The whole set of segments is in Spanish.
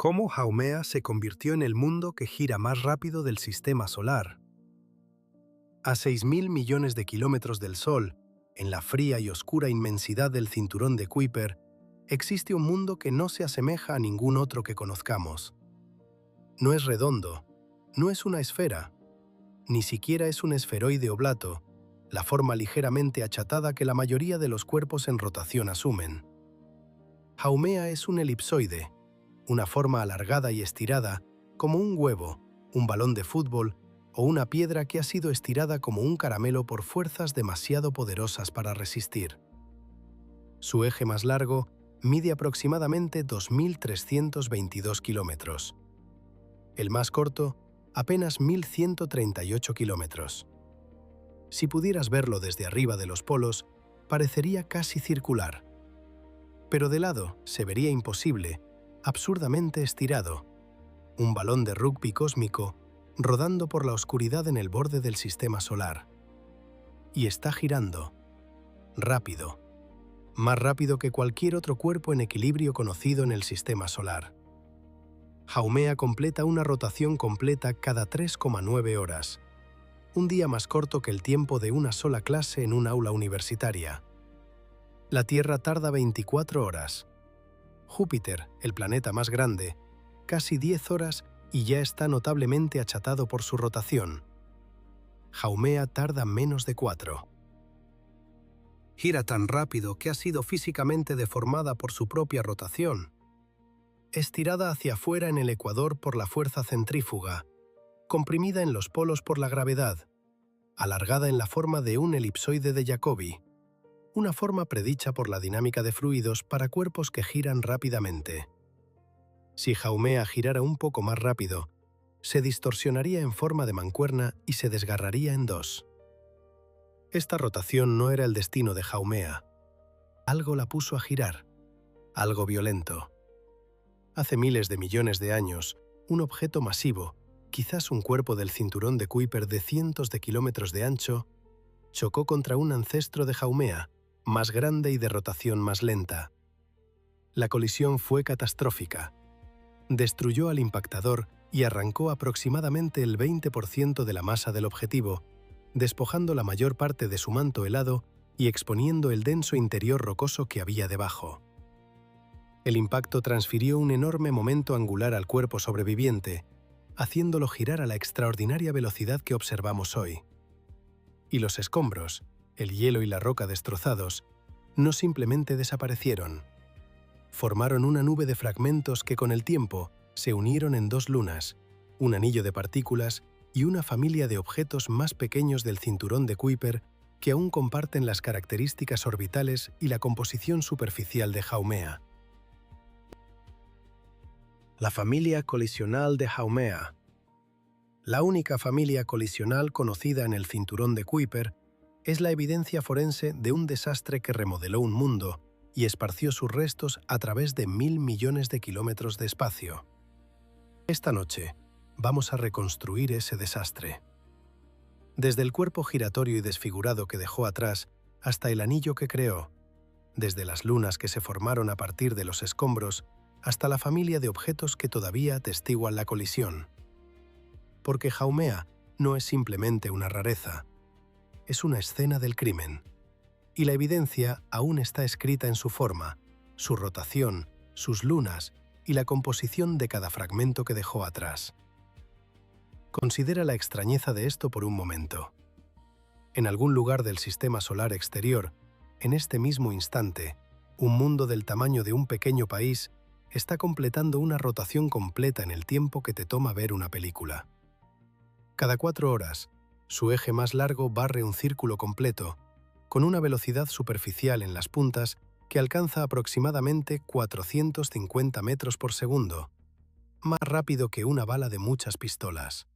¿Cómo Haumea se convirtió en el mundo que gira más rápido del sistema solar? A 6.000 millones de kilómetros del Sol, en la fría y oscura inmensidad del cinturón de Kuiper, existe un mundo que no se asemeja a ningún otro que conozcamos. No es redondo, no es una esfera, ni siquiera es un esferoide oblato, la forma ligeramente achatada que la mayoría de los cuerpos en rotación asumen. Haumea es un elipsoide, una forma alargada y estirada, como un huevo, un balón de fútbol o una piedra que ha sido estirada como un caramelo por fuerzas demasiado poderosas para resistir. Su eje más largo mide aproximadamente 2.322 kilómetros. El más corto, apenas 1.138 kilómetros. Si pudieras verlo desde arriba de los polos, parecería casi circular. Pero de lado se vería imposible, absurdamente estirado, un balón de rugby cósmico rodando por la oscuridad en el borde del sistema solar. Y está girando. Rápido. Más rápido que cualquier otro cuerpo en equilibrio conocido en el sistema solar. Haumea completa una rotación completa cada 3,9 horas. Un día más corto que el tiempo de una sola clase en un aula universitaria. La Tierra tarda 24 horas. Júpiter, el planeta más grande, casi 10 horas y ya está notablemente achatado por su rotación. Haumea tarda menos de 4. Gira tan rápido que ha sido físicamente deformada por su propia rotación. Estirada hacia afuera en el ecuador por la fuerza centrífuga, comprimida en los polos por la gravedad, alargada en la forma de un elipsoide de Jacobi, una forma predicha por la dinámica de fluidos para cuerpos que giran rápidamente. Si Haumea girara un poco más rápido, se distorsionaría en forma de mancuerna y se desgarraría en dos. Esta rotación no era el destino de Haumea. Algo la puso a girar, algo violento. Hace miles de millones de años, un objeto masivo, quizás un cuerpo del cinturón de Kuiper de cientos de kilómetros de ancho, chocó contra un ancestro de Haumea, más grande y de rotación más lenta. La colisión fue catastrófica. Destruyó al impactador y arrancó aproximadamente el 20% de la masa del objetivo, despojando la mayor parte de su manto helado y exponiendo el denso interior rocoso que había debajo. El impacto transfirió un enorme momento angular al cuerpo sobreviviente, haciéndolo girar a la extraordinaria velocidad que observamos hoy. Y los escombros, el hielo y la roca destrozados, no simplemente desaparecieron. Formaron una nube de fragmentos que con el tiempo se unieron en dos lunas, un anillo de partículas y una familia de objetos más pequeños del cinturón de Kuiper que aún comparten las características orbitales y la composición superficial de Haumea. La familia colisional de Haumea. La única familia colisional conocida en el cinturón de Kuiper es la evidencia forense de un desastre que remodeló un mundo y esparció sus restos a través de 1.000 millones de kilómetros de espacio. Esta noche vamos a reconstruir ese desastre. Desde el cuerpo giratorio y desfigurado que dejó atrás hasta el anillo que creó, desde las lunas que se formaron a partir de los escombros hasta la familia de objetos que todavía atestiguan la colisión. Porque Haumea no es simplemente una rareza, es una escena del crimen. Y la evidencia aún está escrita en su forma, su rotación, sus lunas y la composición de cada fragmento que dejó atrás. Considera la extrañeza de esto por un momento. En algún lugar del sistema solar exterior, en este mismo instante, un mundo del tamaño de un pequeño país está completando una rotación completa en el tiempo que te toma ver una película. Cada 4 horas, su eje más largo barre un círculo completo, con una velocidad superficial en las puntas que alcanza aproximadamente 450 metros por segundo, más rápido que una bala de muchas pistolas.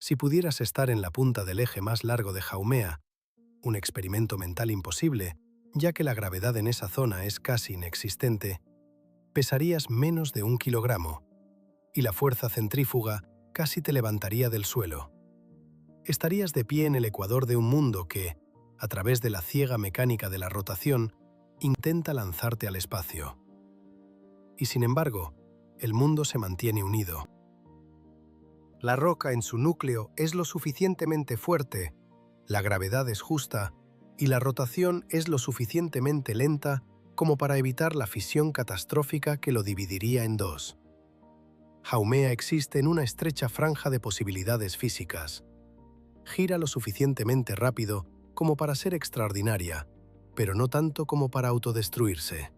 Si pudieras estar en la punta del eje más largo de Haumea, un experimento mental imposible, ya que la gravedad en esa zona es casi inexistente, pesarías menos de 1 kilogramo, y la fuerza centrífuga casi te levantaría del suelo. Estarías de pie en el ecuador de un mundo que, a través de la ciega mecánica de la rotación, intenta lanzarte al espacio. Y sin embargo, el mundo se mantiene unido. La roca en su núcleo es lo suficientemente fuerte, la gravedad es justa y la rotación es lo suficientemente lenta como para evitar la fisión catastrófica que lo dividiría en dos. Haumea existe en una estrecha franja de posibilidades físicas. Gira lo suficientemente rápido como para ser extraordinaria, pero no tanto como para autodestruirse.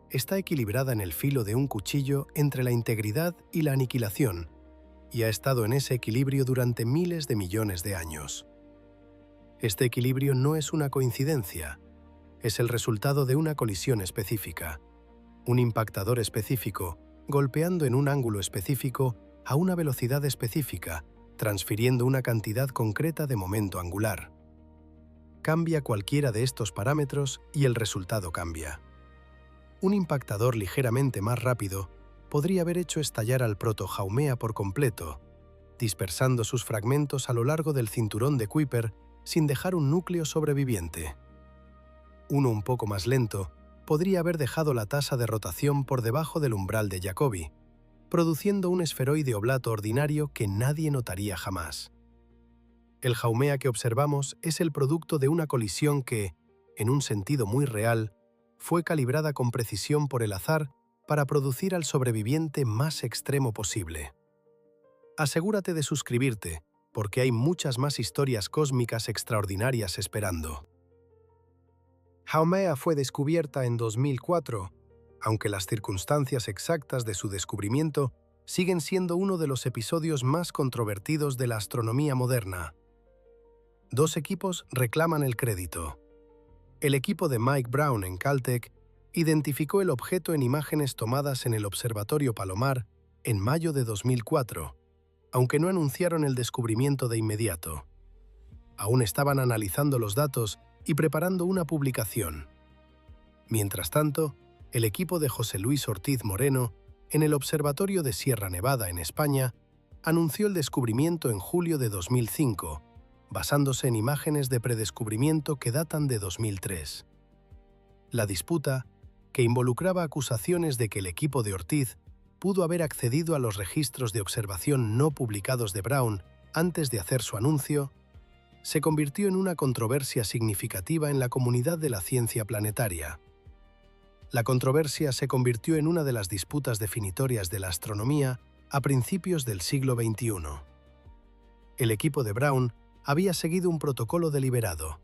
Está equilibrada en el filo de un cuchillo entre la integridad y la aniquilación, y ha estado en ese equilibrio durante miles de millones de años. Este equilibrio no es una coincidencia, es el resultado de una colisión específica, un impactador específico, golpeando en un ángulo específico a una velocidad específica, transfiriendo una cantidad concreta de momento angular. Cambia cualquiera de estos parámetros y el resultado cambia. Un impactador ligeramente más rápido podría haber hecho estallar al proto-Haumea por completo, dispersando sus fragmentos a lo largo del cinturón de Kuiper sin dejar un núcleo sobreviviente. Uno un poco más lento podría haber dejado la tasa de rotación por debajo del umbral de Jacobi, produciendo un esferoide oblato ordinario que nadie notaría jamás. El Haumea que observamos es el producto de una colisión que, en un sentido muy real, fue calibrada con precisión por el azar para producir al sobreviviente más extremo posible. Asegúrate de suscribirte, porque hay muchas más historias cósmicas extraordinarias esperando. Haumea fue descubierta en 2004, aunque las circunstancias exactas de su descubrimiento siguen siendo uno de los episodios más controvertidos de la astronomía moderna. Dos equipos reclaman el crédito. El equipo de Mike Brown en Caltech identificó el objeto en imágenes tomadas en el Observatorio Palomar en mayo de 2004, aunque no anunciaron el descubrimiento de inmediato. Aún estaban analizando los datos y preparando una publicación. Mientras tanto, el equipo de José Luis Ortiz Moreno, en el Observatorio de Sierra Nevada en España, anunció el descubrimiento en julio de 2005, basándose en imágenes de predescubrimiento que datan de 2003. La disputa, que involucraba acusaciones de que el equipo de Ortiz pudo haber accedido a los registros de observación no publicados de Brown antes de hacer su anuncio, se convirtió en una controversia significativa en la comunidad de la ciencia planetaria. La controversia se convirtió en una de las disputas definitorias de la astronomía a principios del siglo XXI. El equipo de Brown había seguido un protocolo deliberado: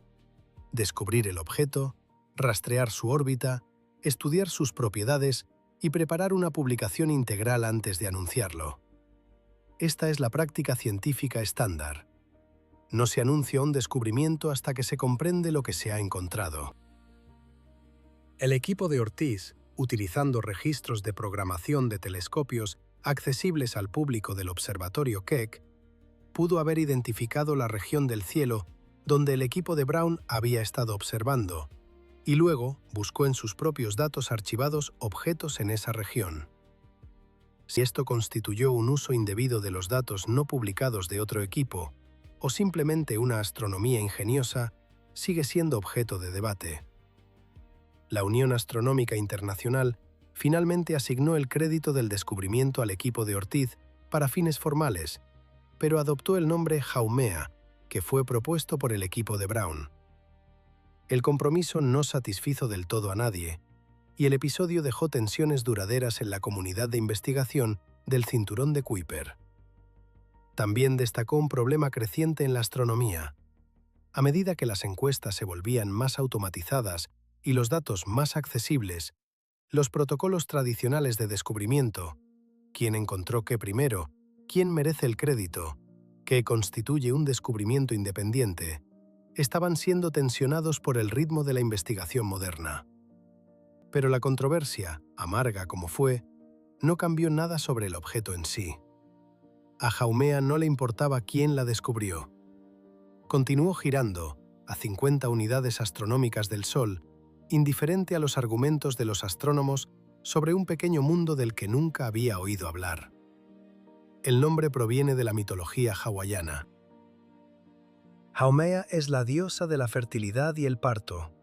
descubrir el objeto, rastrear su órbita, estudiar sus propiedades y preparar una publicación integral antes de anunciarlo. Esta es la práctica científica estándar. No se anuncia un descubrimiento hasta que se comprende lo que se ha encontrado. El equipo de Ortiz, utilizando registros de programación de telescopios accesibles al público del observatorio Keck, pudo haber identificado la región del cielo donde el equipo de Brown había estado observando, y luego buscó en sus propios datos archivados objetos en esa región. Si esto constituyó un uso indebido de los datos no publicados de otro equipo, o simplemente una astronomía ingeniosa, sigue siendo objeto de debate. La Unión Astronómica Internacional finalmente asignó el crédito del descubrimiento al equipo de Ortiz para fines formales, pero adoptó el nombre Haumea, que fue propuesto por el equipo de Brown. El compromiso no satisfizo del todo a nadie, y el episodio dejó tensiones duraderas en la comunidad de investigación del cinturón de Kuiper. También destacó un problema creciente en la astronomía. A medida que las encuestas se volvían más automatizadas y los datos más accesibles, los protocolos tradicionales de descubrimiento, quién encontró qué primero, quién merece el crédito, qué constituye un descubrimiento independiente, estaban siendo tensionados por el ritmo de la investigación moderna. Pero la controversia, amarga como fue, no cambió nada sobre el objeto en sí. A Haumea no le importaba quién la descubrió. Continuó girando, a 50 unidades astronómicas del Sol, indiferente a los argumentos de los astrónomos sobre un pequeño mundo del que nunca había oído hablar. El nombre proviene de la mitología hawaiana. Haumea es la diosa de la fertilidad y el parto,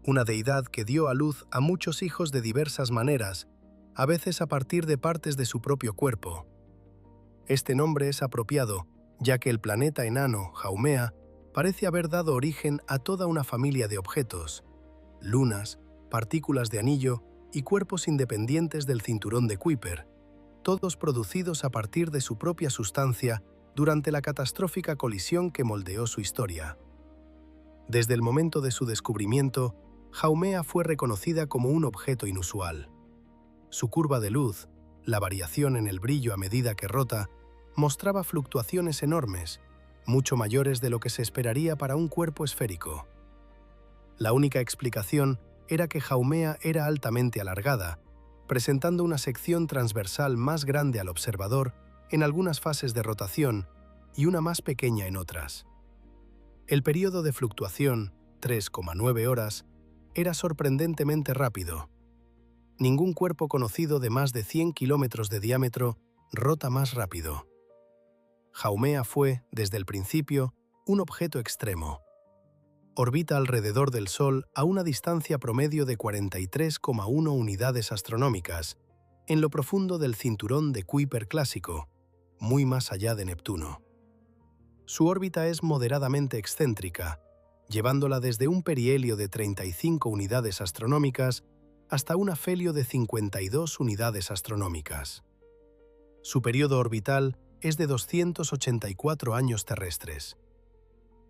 una deidad que dio a luz a muchos hijos de diversas maneras, a veces a partir de partes de su propio cuerpo. Este nombre es apropiado, ya que el planeta enano, Haumea, parece haber dado origen a toda una familia de objetos, lunas, partículas de anillo y cuerpos independientes del cinturón de Kuiper, todos producidos a partir de su propia sustancia durante la catastrófica colisión que moldeó su historia. Desde el momento de su descubrimiento, Haumea fue reconocida como un objeto inusual. Su curva de luz, la variación en el brillo a medida que rota, mostraba fluctuaciones enormes, mucho mayores de lo que se esperaría para un cuerpo esférico. La única explicación era que Haumea era altamente alargada, presentando una sección transversal más grande al observador en algunas fases de rotación y una más pequeña en otras. El período de fluctuación, 3,9 horas, era sorprendentemente rápido. Ningún cuerpo conocido de más de 100 kilómetros de diámetro rota más rápido. Haumea fue, desde el principio, un objeto extremo. Orbita alrededor del Sol a una distancia promedio de 43,1 unidades astronómicas, en lo profundo del cinturón de Kuiper clásico, muy más allá de Neptuno. Su órbita es moderadamente excéntrica, llevándola desde un perihelio de 35 unidades astronómicas hasta un afelio de 52 unidades astronómicas. Su período orbital es de 284 años terrestres.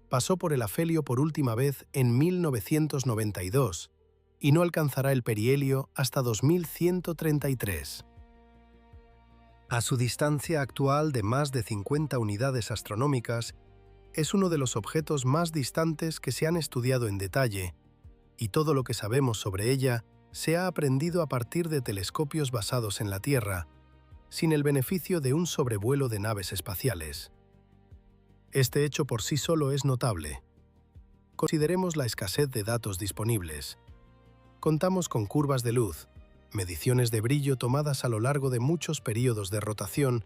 Pasó por el afelio por última vez en 1992 y no alcanzará el perihelio hasta 2133. A su distancia actual de más de 50 unidades astronómicas, es uno de los objetos más distantes que se han estudiado en detalle, y todo lo que sabemos sobre ella se ha aprendido a partir de telescopios basados en la Tierra, sin el beneficio de un sobrevuelo de naves espaciales. Este hecho por sí solo es notable. Consideremos la escasez de datos disponibles. Contamos con curvas de luz, mediciones de brillo tomadas a lo largo de muchos períodos de rotación,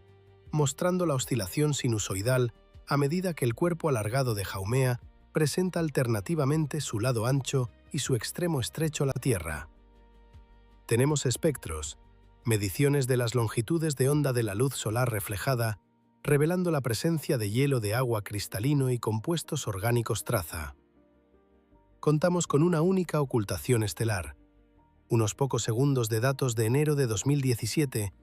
mostrando la oscilación sinusoidal a medida que el cuerpo alargado de Haumea presenta alternativamente su lado ancho y su extremo estrecho a la Tierra. Tenemos espectros, mediciones de las longitudes de onda de la luz solar reflejada, revelando la presencia de hielo de agua cristalino y compuestos orgánicos traza. Contamos con una única ocultación estelar, unos pocos segundos de datos de enero de 2017,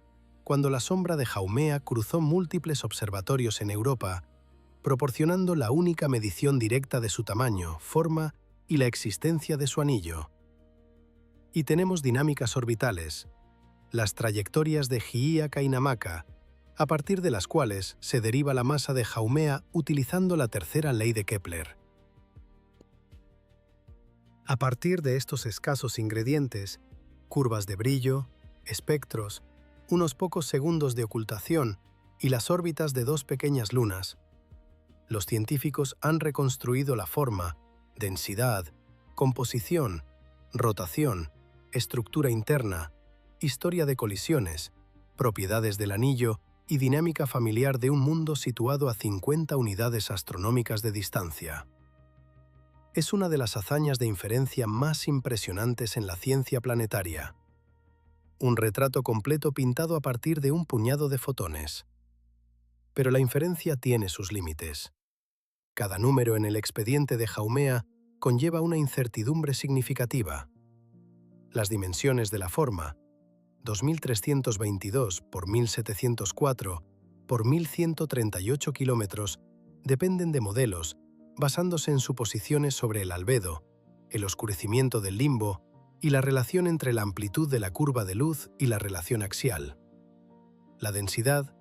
cuando la sombra de Haumea cruzó múltiples observatorios en Europa, proporcionando la única medición directa de su tamaño, forma y la existencia de su anillo. Y tenemos dinámicas orbitales, las trayectorias de Hi'iaka y Namaka, a partir de las cuales se deriva la masa de Haumea utilizando la tercera ley de Kepler. A partir de estos escasos ingredientes, curvas de brillo, espectros, unos pocos segundos de ocultación y las órbitas de dos pequeñas lunas, los científicos han reconstruido la forma, densidad, composición, rotación, estructura interna, historia de colisiones, propiedades del anillo y dinámica familiar de un mundo situado a 50 unidades astronómicas de distancia. Es una de las hazañas de inferencia más impresionantes en la ciencia planetaria. Un retrato completo pintado a partir de un puñado de fotones. Pero la inferencia tiene sus límites. Cada número en el expediente de Haumea conlleva una incertidumbre significativa. Las dimensiones de la forma, 2322 por 1704 por 1138 kilómetros, dependen de modelos basándose en suposiciones sobre el albedo, el oscurecimiento del limbo y la relación entre la amplitud de la curva de luz y la relación axial. La densidad,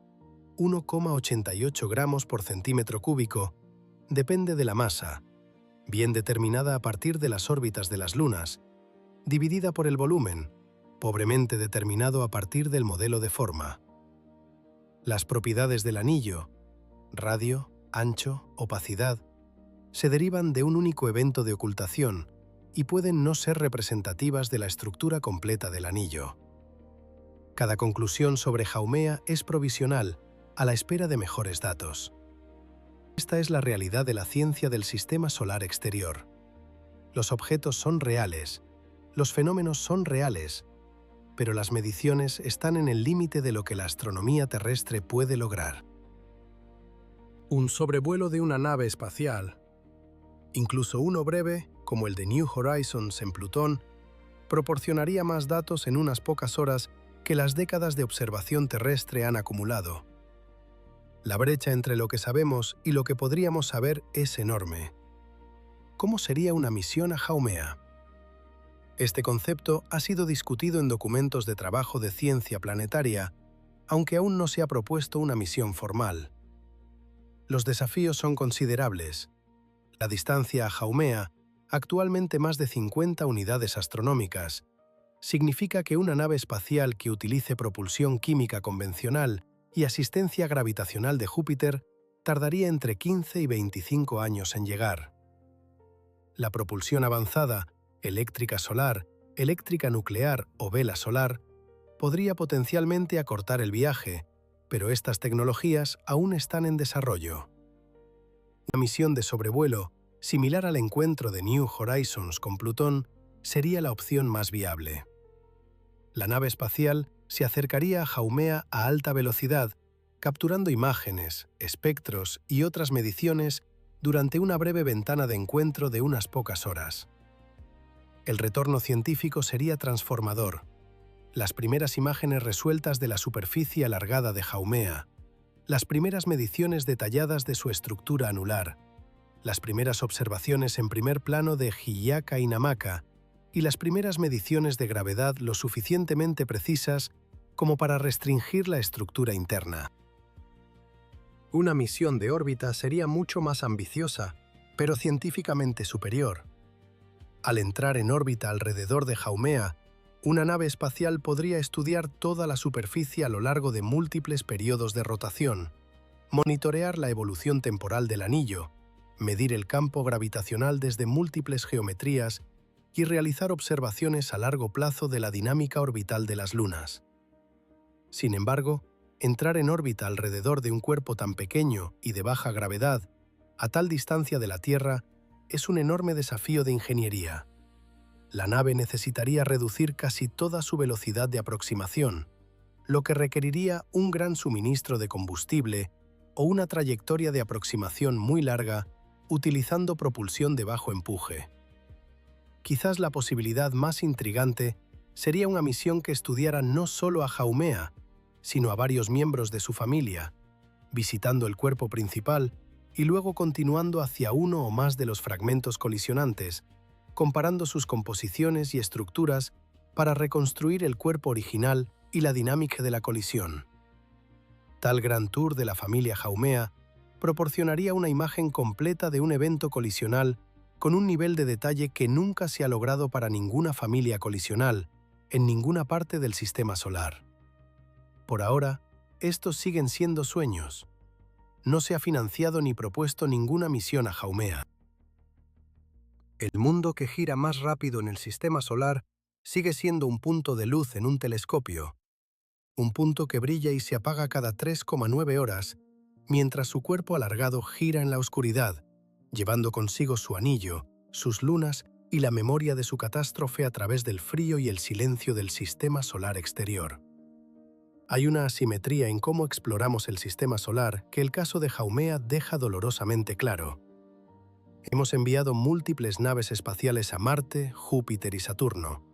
1,88 gramos por centímetro cúbico, depende de la masa, bien determinada a partir de las órbitas de las lunas, dividida por el volumen, pobremente determinado a partir del modelo de forma. Las propiedades del anillo, radio, ancho, opacidad, se derivan de un único evento de ocultación y pueden no ser representativas de la estructura completa del anillo. Cada conclusión sobre Haumea es provisional, a la espera de mejores datos. Esta es la realidad de la ciencia del sistema solar exterior. Los objetos son reales, los fenómenos son reales, pero las mediciones están en el límite de lo que la astronomía terrestre puede lograr. Un sobrevuelo de una nave espacial, incluso uno breve, como el de New Horizons en Plutón, proporcionaría más datos en unas pocas horas que las décadas de observación terrestre han acumulado. La brecha entre lo que sabemos y lo que podríamos saber es enorme. ¿Cómo sería una misión a Haumea? Este concepto ha sido discutido en documentos de trabajo de ciencia planetaria, aunque aún no se ha propuesto una misión formal. Los desafíos son considerables. La distancia a Haumea, actualmente más de 50 unidades astronómicas, significa que una nave espacial que utilice propulsión química convencional y asistencia gravitacional de Júpiter tardaría entre 15 y 25 años en llegar. La propulsión avanzada, eléctrica solar, eléctrica nuclear o vela solar, podría potencialmente acortar el viaje, pero estas tecnologías aún están en desarrollo. Una misión de sobrevuelo, similar al encuentro de New Horizons con Plutón, sería la opción más viable. La nave espacial se acercaría a Haumea a alta velocidad, capturando imágenes, espectros y otras mediciones durante una breve ventana de encuentro de unas pocas horas. El retorno científico sería transformador. Las primeras imágenes resueltas de la superficie alargada de Haumea, las primeras mediciones detalladas de su estructura anular, las primeras observaciones en primer plano de Hi'iaka y Namaka y las primeras mediciones de gravedad lo suficientemente precisas como para restringir la estructura interna. Una misión de órbita sería mucho más ambiciosa, pero científicamente superior. Al entrar en órbita alrededor de Haumea, una nave espacial podría estudiar toda la superficie a lo largo de múltiples periodos de rotación, monitorear la evolución temporal del anillo, medir el campo gravitacional desde múltiples geometrías y realizar observaciones a largo plazo de la dinámica orbital de las lunas. Sin embargo, entrar en órbita alrededor de un cuerpo tan pequeño y de baja gravedad, a tal distancia de la Tierra, es un enorme desafío de ingeniería. La nave necesitaría reducir casi toda su velocidad de aproximación, lo que requeriría un gran suministro de combustible o una trayectoria de aproximación muy larga utilizando propulsión de bajo empuje. Quizás la posibilidad más intrigante sería una misión que estudiara no solo a Haumea, sino a varios miembros de su familia, visitando el cuerpo principal y luego continuando hacia uno o más de los fragmentos colisionantes, comparando sus composiciones y estructuras para reconstruir el cuerpo original y la dinámica de la colisión. Tal gran tour de la familia Haumea proporcionaría una imagen completa de un evento colisional con un nivel de detalle que nunca se ha logrado para ninguna familia colisional en ninguna parte del sistema solar. Por ahora, estos siguen siendo sueños. No se ha financiado ni propuesto ninguna misión a Haumea. El mundo que gira más rápido en el sistema solar sigue siendo un punto de luz en un telescopio, un punto que brilla y se apaga cada 3,9 horas, mientras su cuerpo alargado gira en la oscuridad, llevando consigo su anillo, sus lunas y la memoria de su catástrofe a través del frío y el silencio del sistema solar exterior. Hay una asimetría en cómo exploramos el sistema solar que el caso de Haumea deja dolorosamente claro. Hemos enviado múltiples naves espaciales a Marte, Júpiter y Saturno.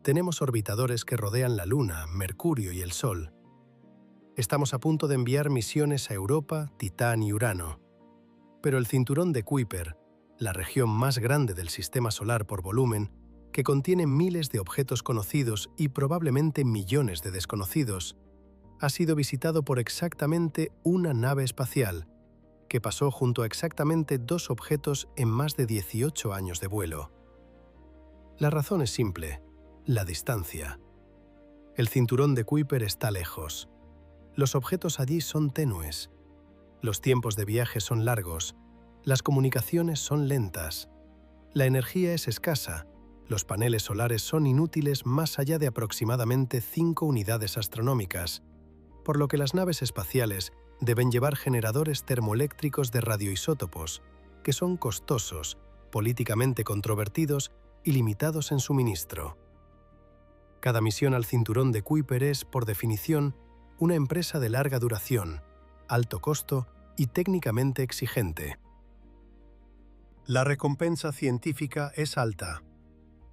Tenemos orbitadores que rodean la Luna, Mercurio y el Sol. Estamos a punto de enviar misiones a Europa, Titán y Urano. Pero el cinturón de Kuiper, la región más grande del sistema solar por volumen, que contiene miles de objetos conocidos y probablemente millones de desconocidos, ha sido visitado por exactamente una nave espacial, que pasó junto a exactamente 2 objetos en más de 18 años de vuelo. La razón es simple: la distancia. El cinturón de Kuiper está lejos. Los objetos allí son tenues. Los tiempos de viaje son largos. Las comunicaciones son lentas. La energía es escasa. Los paneles solares son inútiles más allá de aproximadamente 5 unidades astronómicas, por lo que las naves espaciales deben llevar generadores termoeléctricos de radioisótopos, que son costosos, políticamente controvertidos y limitados en suministro. Cada misión al cinturón de Kuiper es, por definición, una empresa de larga duración, alto costo y técnicamente exigente. La recompensa científica es alta,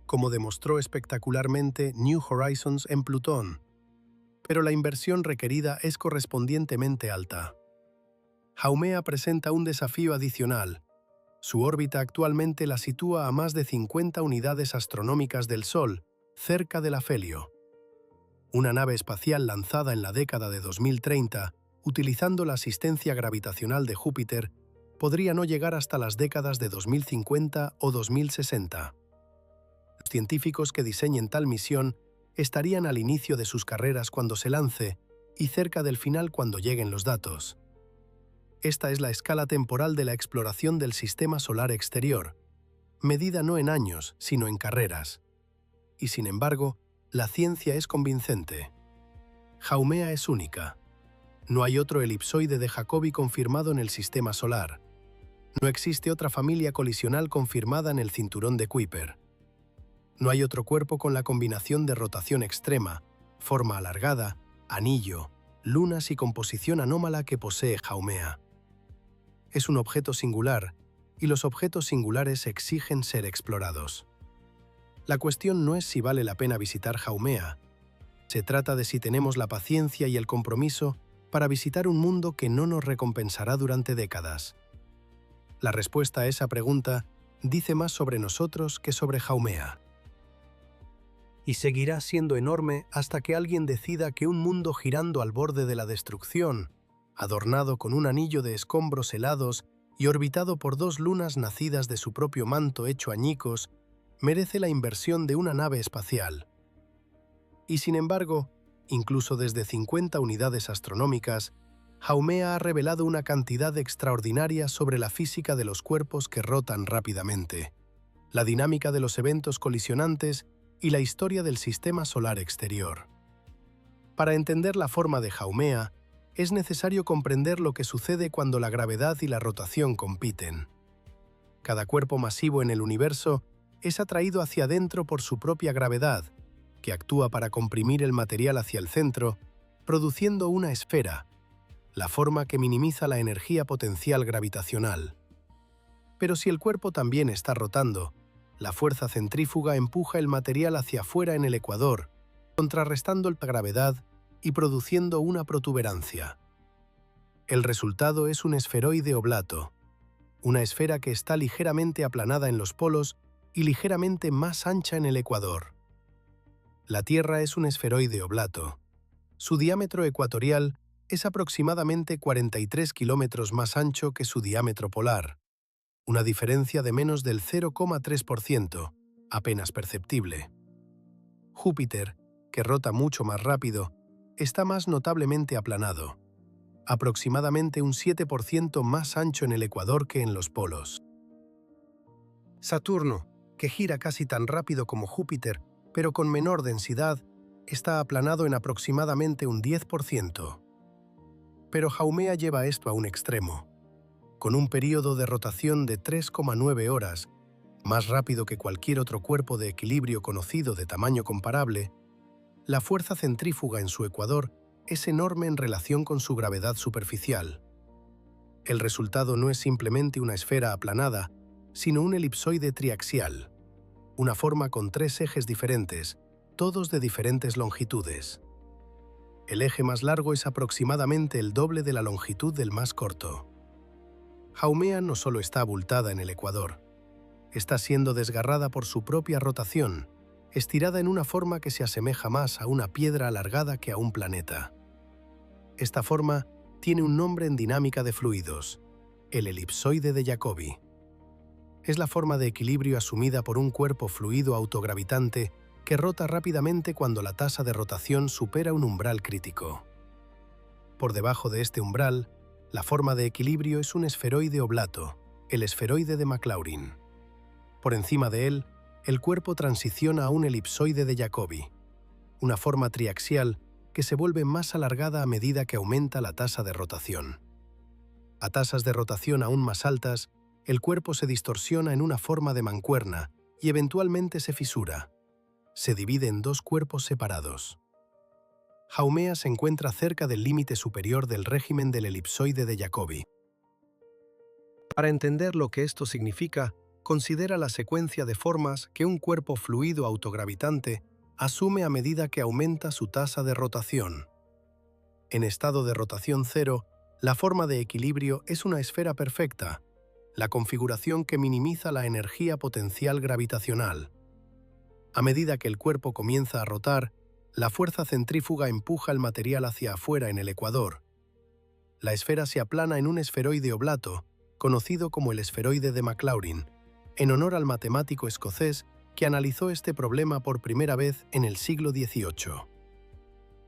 como demostró espectacularmente New Horizons en Plutón, pero la inversión requerida es correspondientemente alta. Haumea presenta un desafío adicional. Su órbita actualmente la sitúa a más de 50 unidades astronómicas del Sol, cerca del afelio. Una nave espacial lanzada en la década de 2030, utilizando la asistencia gravitacional de Júpiter, podría no llegar hasta las décadas de 2050 o 2060. Los científicos que diseñen tal misión estarían al inicio de sus carreras cuando se lance y cerca del final cuando lleguen los datos. Esta es la escala temporal de la exploración del sistema solar exterior, medida no en años, sino en carreras. Y sin embargo, la ciencia es convincente. Haumea es única. No hay otro elipsoide de Jacobi confirmado en el sistema solar. No existe otra familia colisional confirmada en el cinturón de Kuiper. No hay otro cuerpo con la combinación de rotación extrema, forma alargada, anillo, lunas y composición anómala que posee Haumea. Es un objeto singular, y los objetos singulares exigen ser explorados. La cuestión no es si vale la pena visitar Haumea. Se trata de si tenemos la paciencia y el compromiso para visitar un mundo que no nos recompensará durante décadas. La respuesta a esa pregunta dice más sobre nosotros que sobre Haumea. Y seguirá siendo enorme hasta que alguien decida que un mundo girando al borde de la destrucción, adornado con un anillo de escombros helados y orbitado por dos lunas nacidas de su propio manto hecho añicos, merece la inversión de una nave espacial. Y sin embargo, incluso desde 50 unidades astronómicas, Haumea ha revelado una cantidad extraordinaria sobre la física de los cuerpos que rotan rápidamente, la dinámica de los eventos colisionantes y la historia del sistema solar exterior. Para entender la forma de Haumea, es necesario comprender lo que sucede cuando la gravedad y la rotación compiten. Cada cuerpo masivo en el universo es atraído hacia adentro por su propia gravedad, que actúa para comprimir el material hacia el centro, produciendo una esfera, la forma que minimiza la energía potencial gravitacional. Pero si el cuerpo también está rotando, la fuerza centrífuga empuja el material hacia afuera en el ecuador, contrarrestando la gravedad y produciendo una protuberancia. El resultado es un esferoide oblato, una esfera que está ligeramente aplanada en los polos y ligeramente más ancha en el ecuador. La Tierra es un esferoide oblato. Su diámetro ecuatorial es aproximadamente 43 kilómetros más ancho que su diámetro polar, una diferencia de menos del 0,3%, apenas perceptible. Júpiter, que rota mucho más rápido, está más notablemente aplanado, aproximadamente un 7% más ancho en el ecuador que en los polos. Saturno, que gira casi tan rápido como Júpiter, pero con menor densidad, está aplanado en aproximadamente un 10%. Pero Haumea lleva esto a un extremo. Con un período de rotación de 3,9 horas, más rápido que cualquier otro cuerpo de equilibrio conocido de tamaño comparable, la fuerza centrífuga en su ecuador es enorme en relación con su gravedad superficial. El resultado no es simplemente una esfera aplanada, sino un elipsoide triaxial, una forma con tres ejes diferentes, todos de diferentes longitudes. El eje más largo es aproximadamente el doble de la longitud del más corto. Haumea no solo está abultada en el ecuador, está siendo desgarrada por su propia rotación, estirada en una forma que se asemeja más a una piedra alargada que a un planeta. Esta forma tiene un nombre en dinámica de fluidos, el elipsoide de Jacobi. Es la forma de equilibrio asumida por un cuerpo fluido autogravitante que rota rápidamente cuando la tasa de rotación supera un umbral crítico. Por debajo de este umbral, la forma de equilibrio es un esferoide oblato, el esferoide de Maclaurin. Por encima de él, el cuerpo transiciona a un elipsoide de Jacobi, una forma triaxial que se vuelve más alargada a medida que aumenta la tasa de rotación. A tasas de rotación aún más altas, el cuerpo se distorsiona en una forma de mancuerna y eventualmente se fisura. se divide en dos cuerpos separados. Haumea se encuentra cerca del límite superior del régimen del elipsoide de Jacobi. Para entender lo que esto significa, considera la secuencia de formas que un cuerpo fluido autogravitante asume a medida que aumenta su tasa de rotación. En estado de rotación cero, la forma de equilibrio es una esfera perfecta, la configuración que minimiza la energía potencial gravitacional. A medida que el cuerpo comienza a rotar, la fuerza centrífuga empuja el material hacia afuera en el ecuador. La esfera se aplana en un esferoide oblato, conocido como el esferoide de Maclaurin, en honor al matemático escocés que analizó este problema por primera vez en el siglo XVIII.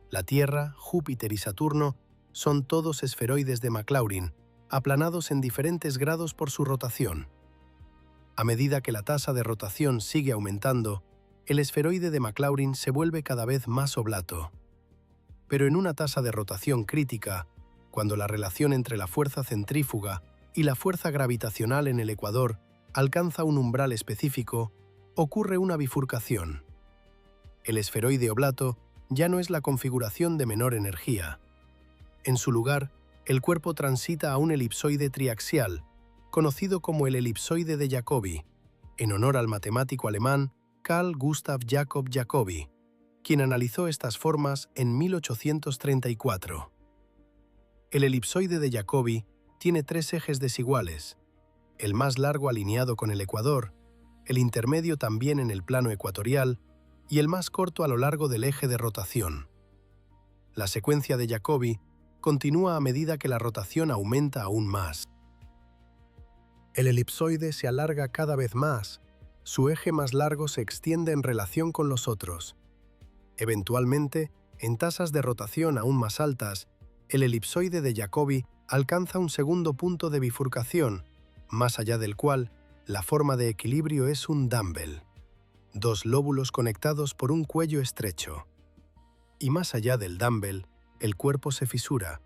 La Tierra, Júpiter y Saturno son todos esferoides de Maclaurin, aplanados en diferentes grados por su rotación. A medida que la tasa de rotación sigue aumentando, el esferoide de Maclaurin se vuelve cada vez más oblato. Pero en una tasa de rotación crítica, cuando la relación entre la fuerza centrífuga y la fuerza gravitacional en el ecuador alcanza un umbral específico, ocurre una bifurcación. El esferoide oblato ya no es la configuración de menor energía. En su lugar, el cuerpo transita a un elipsoide triaxial, conocido como el elipsoide de Jacobi, en honor al matemático alemán Carl Gustav Jakob Jacobi, quien analizó estas formas en 1834. El elipsoide de Jacobi tiene tres ejes desiguales, el más largo alineado con el ecuador, el intermedio también en el plano ecuatorial y el más corto a lo largo del eje de rotación. La secuencia de Jacobi continúa a medida que la rotación aumenta aún más. El elipsoide se alarga cada vez más, su eje más largo se extiende en relación con los otros. Eventualmente, en tasas de rotación aún más altas, el elipsoide de Jacobi alcanza un segundo punto de bifurcación, más allá del cual la forma de equilibrio es un dumbbell, dos lóbulos conectados por un cuello estrecho. Y más allá del dumbbell, el cuerpo se fisura,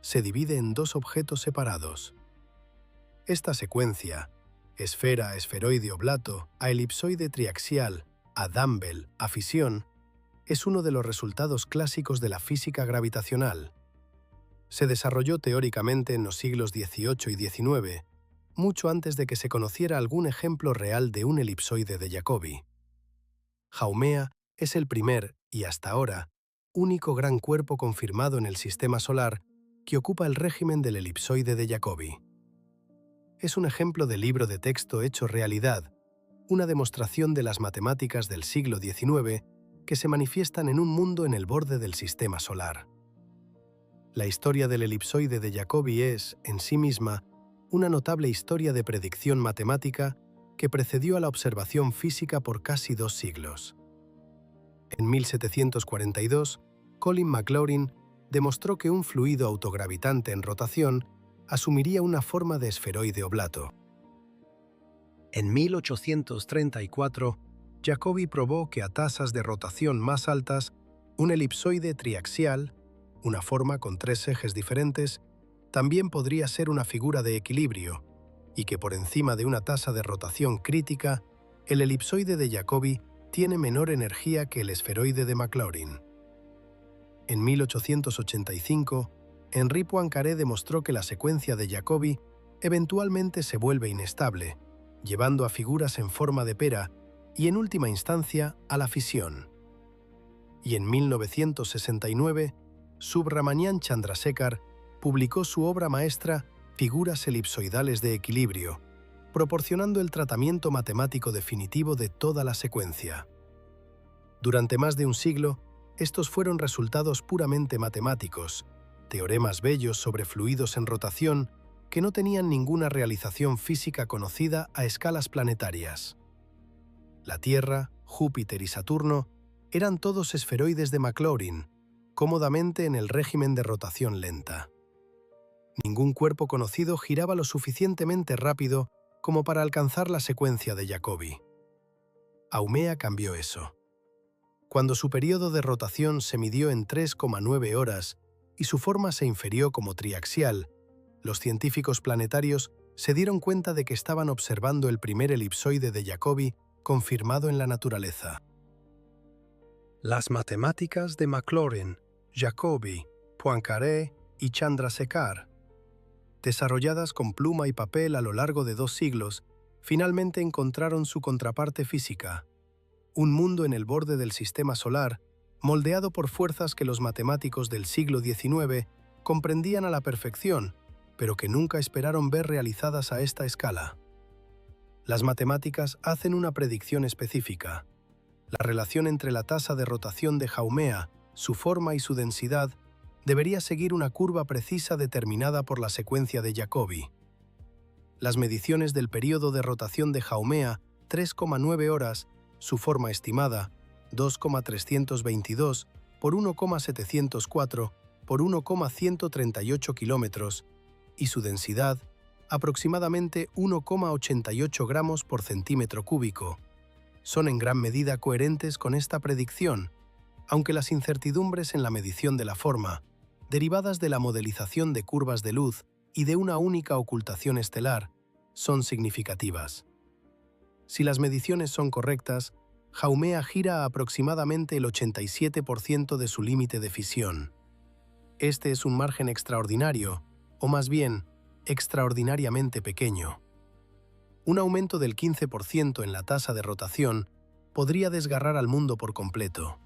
se divide en dos objetos separados. Esta secuencia, esfera, esferoide oblato, a elipsoide triaxial, a dumbbell, a fisión, es uno de los resultados clásicos de la física gravitacional. Se desarrolló teóricamente en los siglos XVIII y XIX, mucho antes de que se conociera algún ejemplo real de un elipsoide de Jacobi. Haumea es el primer, y hasta ahora, único gran cuerpo confirmado en el Sistema Solar que ocupa el régimen del elipsoide de Jacobi. Es un ejemplo de libro de texto hecho realidad, una demostración de las matemáticas del siglo XIX que se manifiestan en un mundo en el borde del Sistema Solar. La historia del elipsoide de Jacobi es, en sí misma, una notable historia de predicción matemática que precedió a la observación física por casi 2 siglos. En 1742, Colin Maclaurin demostró que un fluido autogravitante en rotación asumiría una forma de esferoide oblato. En 1834, Jacobi probó que a tasas de rotación más altas, un elipsoide triaxial, una forma con 3 ejes diferentes, también podría ser una figura de equilibrio, y que por encima de una tasa de rotación crítica, el elipsoide de Jacobi tiene menor energía que el esferoide de Maclaurin. En 1885, Henri Poincaré demostró que la secuencia de Jacobi eventualmente se vuelve inestable, llevando a figuras en forma de pera y, en última instancia, a la fisión. Y en 1969, Subramanian Chandrasekhar publicó su obra maestra Figuras elipsoidales de equilibrio, proporcionando el tratamiento matemático definitivo de toda la secuencia. Durante más de un siglo, estos fueron resultados puramente matemáticos, teoremas bellos sobre fluidos en rotación que no tenían ninguna realización física conocida a escalas planetarias. La Tierra, Júpiter y Saturno eran todos esferoides de Maclaurin, cómodamente en el régimen de rotación lenta. Ningún cuerpo conocido giraba lo suficientemente rápido como para alcanzar la secuencia de Jacobi. Haumea cambió eso. Cuando su periodo de rotación se midió en 3,9 horas y su forma se infirió como triaxial, los científicos planetarios se dieron cuenta de que estaban observando el primer elipsoide de Jacobi confirmado en la naturaleza. Las matemáticas de Maclaurin, Jacobi, Poincaré y Chandrasekhar, desarrolladas con pluma y papel a lo largo de 2 siglos, finalmente encontraron su contraparte física, un mundo en el borde del sistema solar, moldeado por fuerzas que los matemáticos del siglo XIX comprendían a la perfección, pero que nunca esperaron ver realizadas a esta escala. Las matemáticas hacen una predicción específica. La relación entre la tasa de rotación de Haumea, su forma y su densidad debería seguir una curva precisa determinada por la secuencia de Jacobi. Las mediciones del período de rotación de Haumea, 3,9 horas, su forma estimada, 2,322 por 1,704 por 1,138 kilómetros, y su densidad, aproximadamente 1,88 gramos por centímetro cúbico, son en gran medida coherentes con esta predicción, aunque las incertidumbres en la medición de la forma, derivadas de la modelización de curvas de luz y de una única ocultación estelar, son significativas. Si las mediciones son correctas, Haumea gira a aproximadamente el 87% de su límite de fisión. Este es un margen extraordinario, o más bien, extraordinariamente pequeño. Un aumento del 15% en la tasa de rotación podría desgarrar al mundo por completo.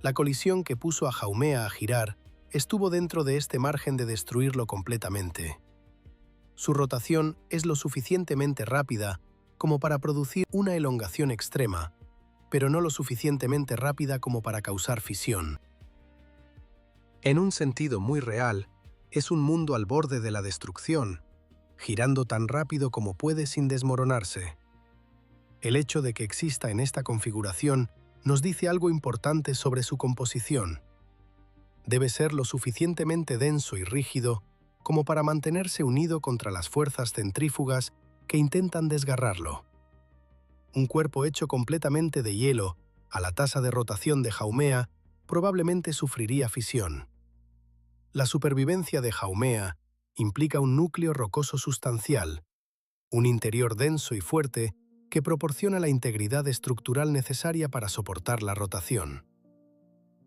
La colisión que puso a Haumea a girar estuvo dentro de este margen de destruirlo completamente. Su rotación es lo suficientemente rápida como para producir una elongación extrema, pero no lo suficientemente rápida como para causar fisión. En un sentido muy real, es un mundo al borde de la destrucción, girando tan rápido como puede sin desmoronarse. El hecho de que exista en esta configuración nos dice algo importante sobre su composición. Debe ser lo suficientemente denso y rígido como para mantenerse unido contra las fuerzas centrífugas que intentan desgarrarlo. Un cuerpo hecho completamente de hielo, a la tasa de rotación de Haumea, probablemente sufriría fisión. La supervivencia de Haumea implica un núcleo rocoso sustancial, un interior denso y fuerte que proporciona la integridad estructural necesaria para soportar la rotación.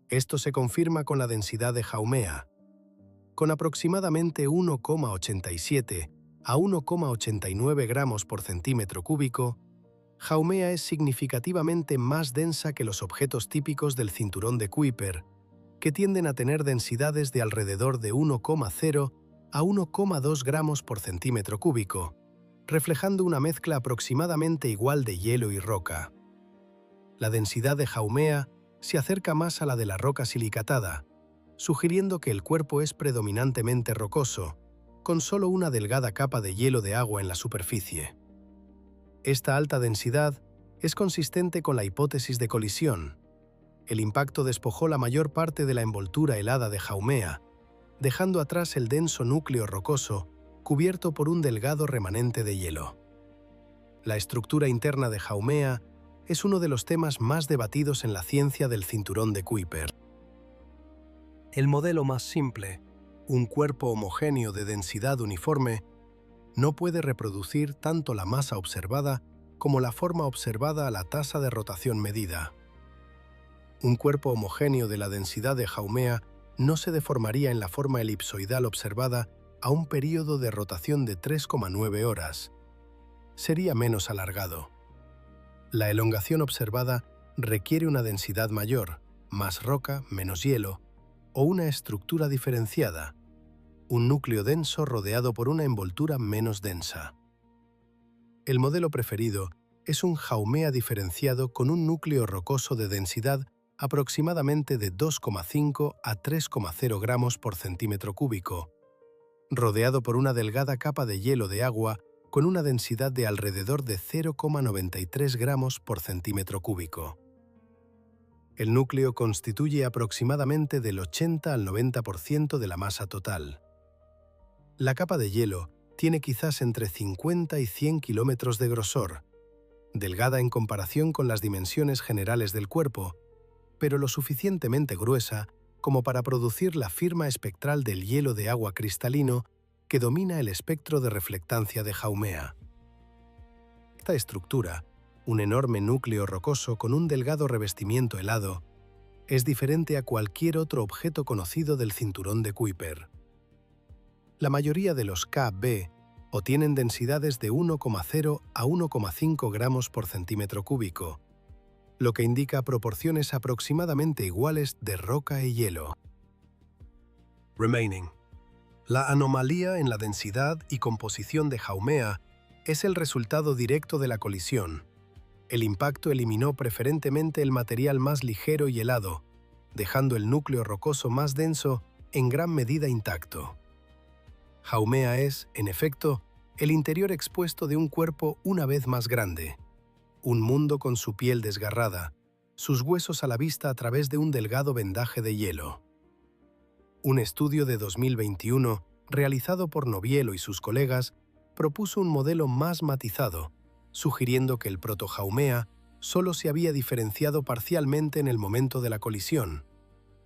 Esto se confirma con la densidad de Haumea. Con aproximadamente 1,87 a 1,89 gramos por centímetro cúbico, Haumea es significativamente más densa que los objetos típicos del cinturón de Kuiper, que tienden a tener densidades de alrededor de 1,0 a 1,2 gramos por centímetro cúbico, reflejando una mezcla aproximadamente igual de hielo y roca. La densidad de Haumea se acerca más a la de la roca silicatada, sugiriendo que el cuerpo es predominantemente rocoso, con solo una delgada capa de hielo de agua en la superficie. Esta alta densidad es consistente con la hipótesis de colisión. El impacto despojó la mayor parte de la envoltura helada de Haumea, dejando atrás el denso núcleo rocoso cubierto por un delgado remanente de hielo. La estructura interna de Haumea es uno de los temas más debatidos en la ciencia del cinturón de Kuiper. El modelo más simple, un cuerpo homogéneo de densidad uniforme, no puede reproducir tanto la masa observada como la forma observada a la tasa de rotación medida. Un cuerpo homogéneo de la densidad de Haumea no se deformaría en la forma elipsoidal observada a un período de rotación de 3,9 horas. Sería menos alargado. La elongación observada requiere una densidad mayor, más roca, menos hielo, o una estructura diferenciada, un núcleo denso rodeado por una envoltura menos densa. El modelo preferido es un Haumea diferenciado con un núcleo rocoso de densidad aproximadamente de 2,5 a 3,0 gramos por centímetro cúbico, rodeado por una delgada capa de hielo de agua con una densidad de alrededor de 0,93 gramos por centímetro cúbico. El núcleo constituye aproximadamente del 80 al 90% de la masa total. La capa de hielo tiene quizás entre 50 y 100 kilómetros de grosor, delgada en comparación con las dimensiones generales del cuerpo, pero lo suficientemente gruesa como para producir la firma espectral del hielo de agua cristalino que domina el espectro de reflectancia de Haumea. Esta estructura, un enorme núcleo rocoso con un delgado revestimiento helado, es diferente a cualquier otro objeto conocido del cinturón de Kuiper. La mayoría de los Kb o tienen densidades de 1,0 a 1,5 gramos por centímetro cúbico, lo que indica proporciones aproximadamente iguales de roca y hielo. Remaining. La anomalía en la densidad y composición de Haumea es el resultado directo de la colisión. El impacto eliminó preferentemente el material más ligero y helado, dejando el núcleo rocoso más denso en gran medida intacto. Haumea es, en efecto, el interior expuesto de un cuerpo una vez más grande, un mundo con su piel desgarrada, sus huesos a la vista a través de un delgado vendaje de hielo. Un estudio de 2021, realizado por Novielo y sus colegas, propuso un modelo más matizado, sugiriendo que el proto-Haumea solo se había diferenciado parcialmente en el momento de la colisión.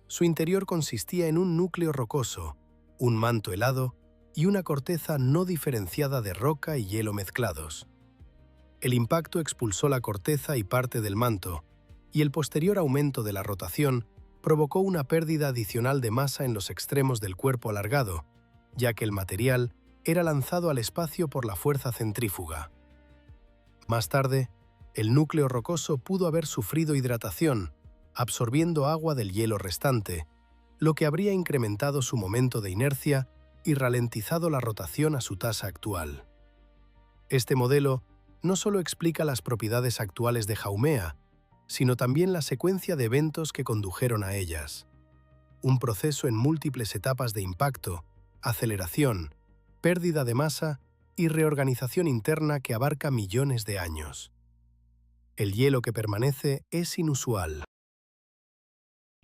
Su interior consistía en un núcleo rocoso, un manto helado y una corteza no diferenciada de roca y hielo mezclados. El impacto expulsó la corteza y parte del manto, y el posterior aumento de la rotación provocó una pérdida adicional de masa en los extremos del cuerpo alargado, ya que el material era lanzado al espacio por la fuerza centrífuga. Más tarde, el núcleo rocoso pudo haber sufrido hidratación, absorbiendo agua del hielo restante, lo que habría incrementado su momento de inercia y ralentizado la rotación a su tasa actual. Este modelo no solo explica las propiedades actuales de Haumea, sino también la secuencia de eventos que condujeron a ellas. Un proceso en múltiples etapas de impacto, aceleración, pérdida de masa y reorganización interna que abarca millones de años. El hielo que permanece es inusual.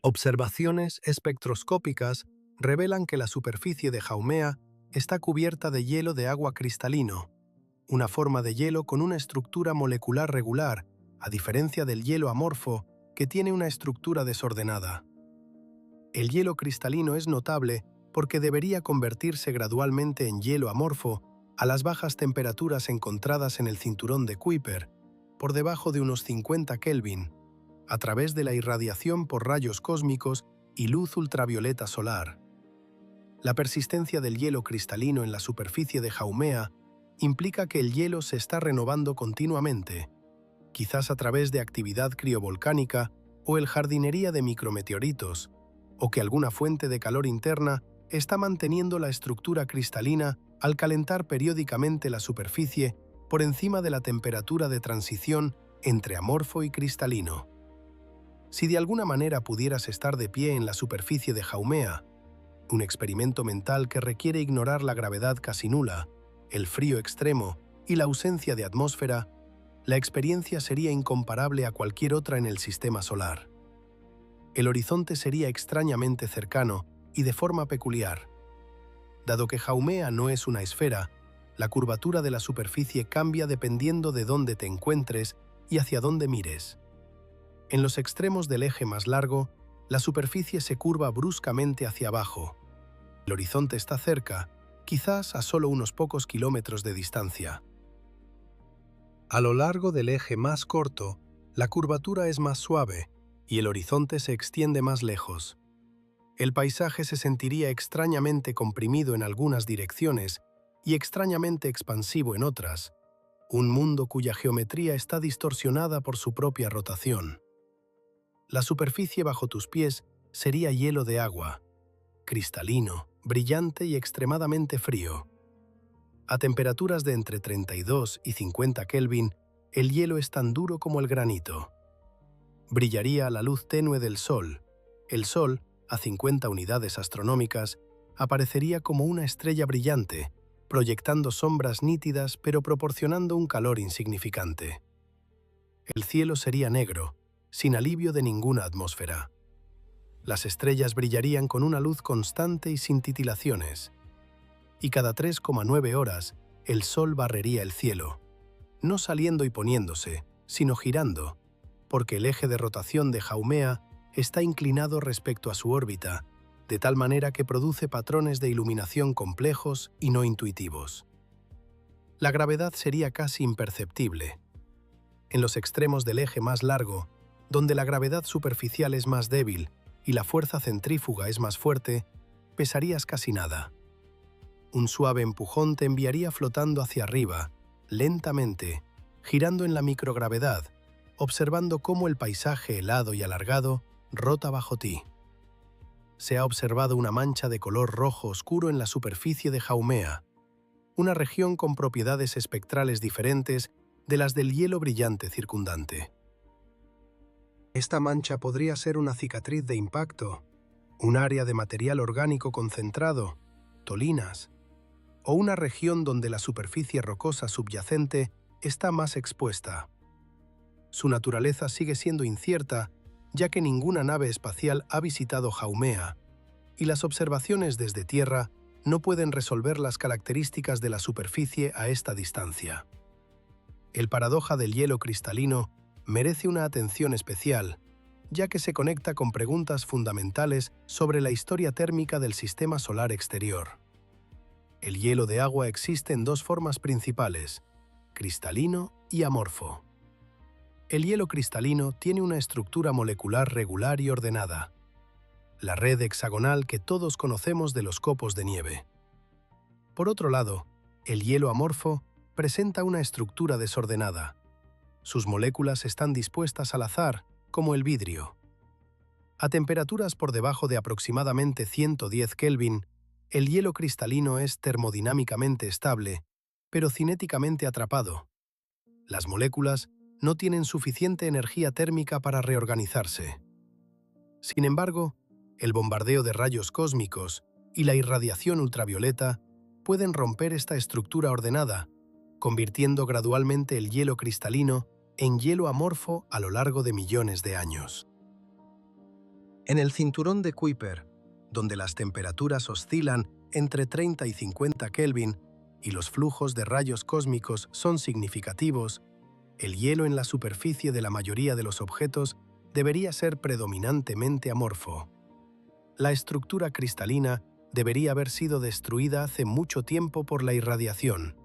Observaciones espectroscópicas revelan que la superficie de Haumea está cubierta de hielo de agua cristalino, una forma de hielo con una estructura molecular regular, a diferencia del hielo amorfo, que tiene una estructura desordenada. El hielo cristalino es notable porque debería convertirse gradualmente en hielo amorfo a las bajas temperaturas encontradas en el cinturón de Kuiper, por debajo de unos 50 Kelvin, a través de la irradiación por rayos cósmicos y luz ultravioleta solar. La persistencia del hielo cristalino en la superficie de Haumea implica que el hielo se está renovando continuamente, quizás a través de actividad criovolcánica o el jardinería de micrometeoritos, o que alguna fuente de calor interna está manteniendo la estructura cristalina al calentar periódicamente la superficie por encima de la temperatura de transición entre amorfo y cristalino. Si de alguna manera pudieras estar de pie en la superficie de Haumea, un experimento mental que requiere ignorar la gravedad casi nula, el frío extremo y la ausencia de atmósfera, la experiencia sería incomparable a cualquier otra en el sistema solar. El horizonte sería extrañamente cercano y de forma peculiar. Dado que Haumea no es una esfera, la curvatura de la superficie cambia dependiendo de dónde te encuentres y hacia dónde mires. En los extremos del eje más largo, la superficie se curva bruscamente hacia abajo. El horizonte está cerca, quizás a solo unos pocos kilómetros de distancia. A lo largo del eje más corto, la curvatura es más suave y el horizonte se extiende más lejos. El paisaje se sentiría extrañamente comprimido en algunas direcciones y extrañamente expansivo en otras, un mundo cuya geometría está distorsionada por su propia rotación. La superficie bajo tus pies sería hielo de agua, cristalino, brillante y extremadamente frío. A temperaturas de entre 32 y 50 Kelvin, el hielo es tan duro como el granito. Brillaría a la luz tenue del Sol. El Sol, a 50 unidades astronómicas, aparecería como una estrella brillante, proyectando sombras nítidas pero proporcionando un calor insignificante. El cielo sería negro, sin alivio de ninguna atmósfera. Las estrellas brillarían con una luz constante y sin titilaciones. Y cada 3,9 horas, el Sol barrería el cielo, no saliendo y poniéndose, sino girando, porque el eje de rotación de Haumea está inclinado respecto a su órbita, de tal manera que produce patrones de iluminación complejos y no intuitivos. La gravedad sería casi imperceptible. En los extremos del eje más largo, donde la gravedad superficial es más débil y la fuerza centrífuga es más fuerte, pesarías casi nada. Un suave empujón te enviaría flotando hacia arriba, lentamente, girando en la microgravedad, observando cómo el paisaje helado y alargado rota bajo ti. Se ha observado una mancha de color rojo oscuro en la superficie de Haumea, una región con propiedades espectrales diferentes de las del hielo brillante circundante. Esta mancha podría ser una cicatriz de impacto, un área de material orgánico concentrado, tolinas, o una región donde la superficie rocosa subyacente está más expuesta. Su naturaleza sigue siendo incierta, ya que ninguna nave espacial ha visitado Haumea, y las observaciones desde Tierra no pueden resolver las características de la superficie a esta distancia. El paradoja del hielo cristalino merece una atención especial, ya que se conecta con preguntas fundamentales sobre la historia térmica del sistema solar exterior. El hielo de agua existe en dos formas principales, cristalino y amorfo. El hielo cristalino tiene una estructura molecular regular y ordenada, la red hexagonal que todos conocemos de los copos de nieve. Por otro lado, el hielo amorfo presenta una estructura desordenada. Sus moléculas están dispuestas al azar, como el vidrio. A temperaturas por debajo de aproximadamente 110 Kelvin, el hielo cristalino es termodinámicamente estable, pero cinéticamente atrapado. Las moléculas no tienen suficiente energía térmica para reorganizarse. Sin embargo, el bombardeo de rayos cósmicos y la irradiación ultravioleta pueden romper esta estructura ordenada, convirtiendo gradualmente el hielo cristalino en hielo amorfo a lo largo de millones de años. En el cinturón de Kuiper, donde las temperaturas oscilan entre 30 y 50 Kelvin y los flujos de rayos cósmicos son significativos, el hielo en la superficie de la mayoría de los objetos debería ser predominantemente amorfo. La estructura cristalina debería haber sido destruida hace mucho tiempo por la irradiación.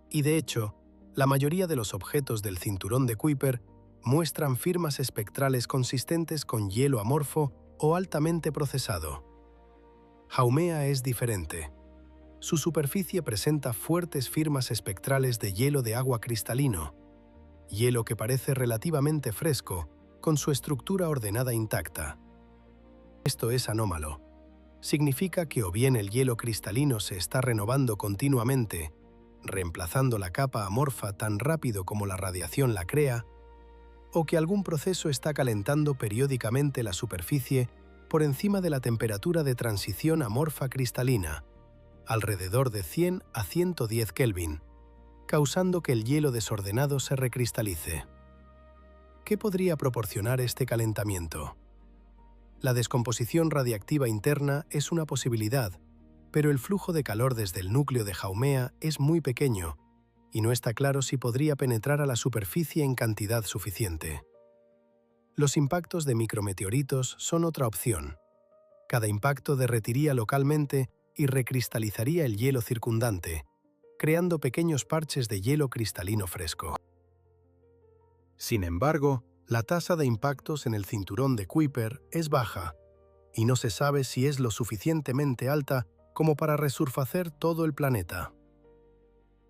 Y de hecho, la mayoría de los objetos del cinturón de Kuiper muestran firmas espectrales consistentes con hielo amorfo o altamente procesado. Haumea es diferente. Su superficie presenta fuertes firmas espectrales de hielo de agua cristalino, hielo que parece relativamente fresco, con su estructura ordenada intacta. Esto es anómalo. Significa que o bien el hielo cristalino se está renovando continuamente, reemplazando la capa amorfa tan rápido como la radiación la crea, o que algún proceso está calentando periódicamente la superficie por encima de la temperatura de transición amorfa cristalina, alrededor de 100 a 110 Kelvin, causando que el hielo desordenado se recristalice. ¿Qué podría proporcionar este calentamiento? La descomposición radiactiva interna es una posibilidad, pero el flujo de calor desde el núcleo de Haumea es muy pequeño y no está claro si podría penetrar a la superficie en cantidad suficiente. Los impactos de micrometeoritos son otra opción. Cada impacto derretiría localmente y recristalizaría el hielo circundante, creando pequeños parches de hielo cristalino fresco. Sin embargo, la tasa de impactos en el cinturón de Kuiper es baja, y no se sabe si es lo suficientemente alta como para resurfacer todo el planeta.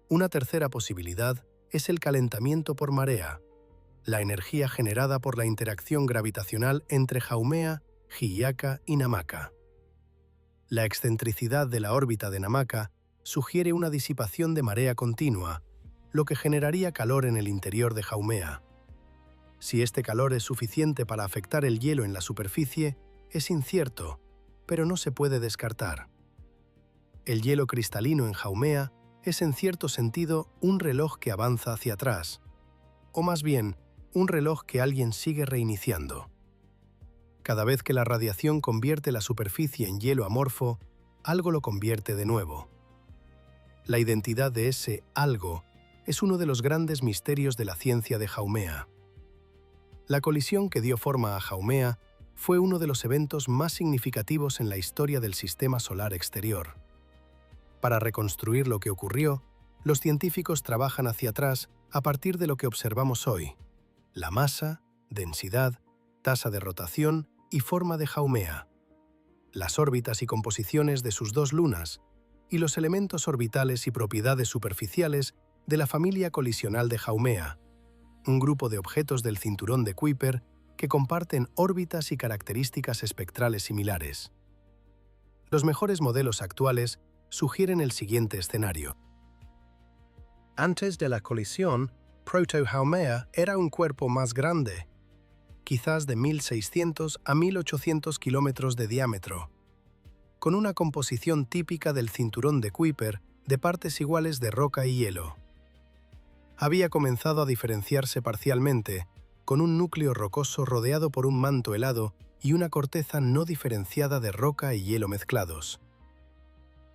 Una tercera posibilidad es el calentamiento por marea, la energía generada por la interacción gravitacional entre Haumea, Hi'iaka y Namaka. La excentricidad de la órbita de Namaka sugiere una disipación de marea continua, lo que generaría calor en el interior de Haumea. Si este calor es suficiente para afectar el hielo en la superficie, es incierto, pero no se puede descartar. El hielo cristalino en Haumea es en cierto sentido un reloj que avanza hacia atrás, o más bien, un reloj que alguien sigue reiniciando. Cada vez que la radiación convierte la superficie en hielo amorfo, algo lo convierte de nuevo. La identidad de ese algo es uno de los grandes misterios de la ciencia de Haumea. La colisión que dio forma a Haumea fue uno de los eventos más significativos en la historia del sistema solar exterior. Para reconstruir lo que ocurrió, los científicos trabajan hacia atrás a partir de lo que observamos hoy: la masa, densidad, tasa de rotación y forma de Haumea, las órbitas y composiciones de sus dos lunas, y los elementos orbitales y propiedades superficiales de la familia colisional de Haumea, un grupo de objetos del cinturón de Kuiper que comparten órbitas y características espectrales similares. Los mejores modelos actuales sugieren el siguiente escenario. Antes de la colisión, Proto-Haumea era un cuerpo más grande, quizás de 1.600 a 1.800 kilómetros de diámetro, con una composición típica del cinturón de Kuiper de partes iguales de roca y hielo. Había comenzado a diferenciarse parcialmente, con un núcleo rocoso rodeado por un manto helado y una corteza no diferenciada de roca y hielo mezclados.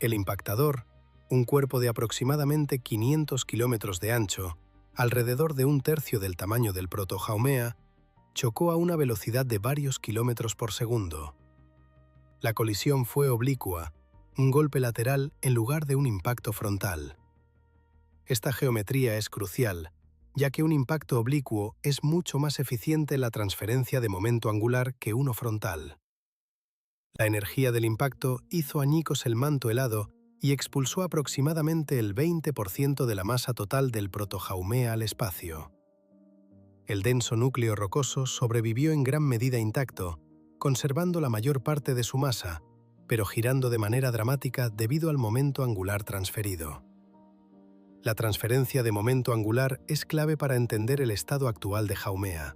El impactador, un cuerpo de aproximadamente 500 kilómetros de ancho, alrededor de un tercio del tamaño del Proto-Haumea, chocó a una velocidad de varios kilómetros por segundo. La colisión fue oblicua, un golpe lateral en lugar de un impacto frontal. Esta geometría es crucial, ya que un impacto oblicuo es mucho más eficiente en la transferencia de momento angular que uno frontal. La energía del impacto hizo añicos el manto helado y expulsó aproximadamente el 20% de la masa total del Proto-Haumea al espacio. El denso núcleo rocoso sobrevivió en gran medida intacto, conservando la mayor parte de su masa, pero girando de manera dramática debido al momento angular transferido. La transferencia de momento angular es clave para entender el estado actual de Haumea.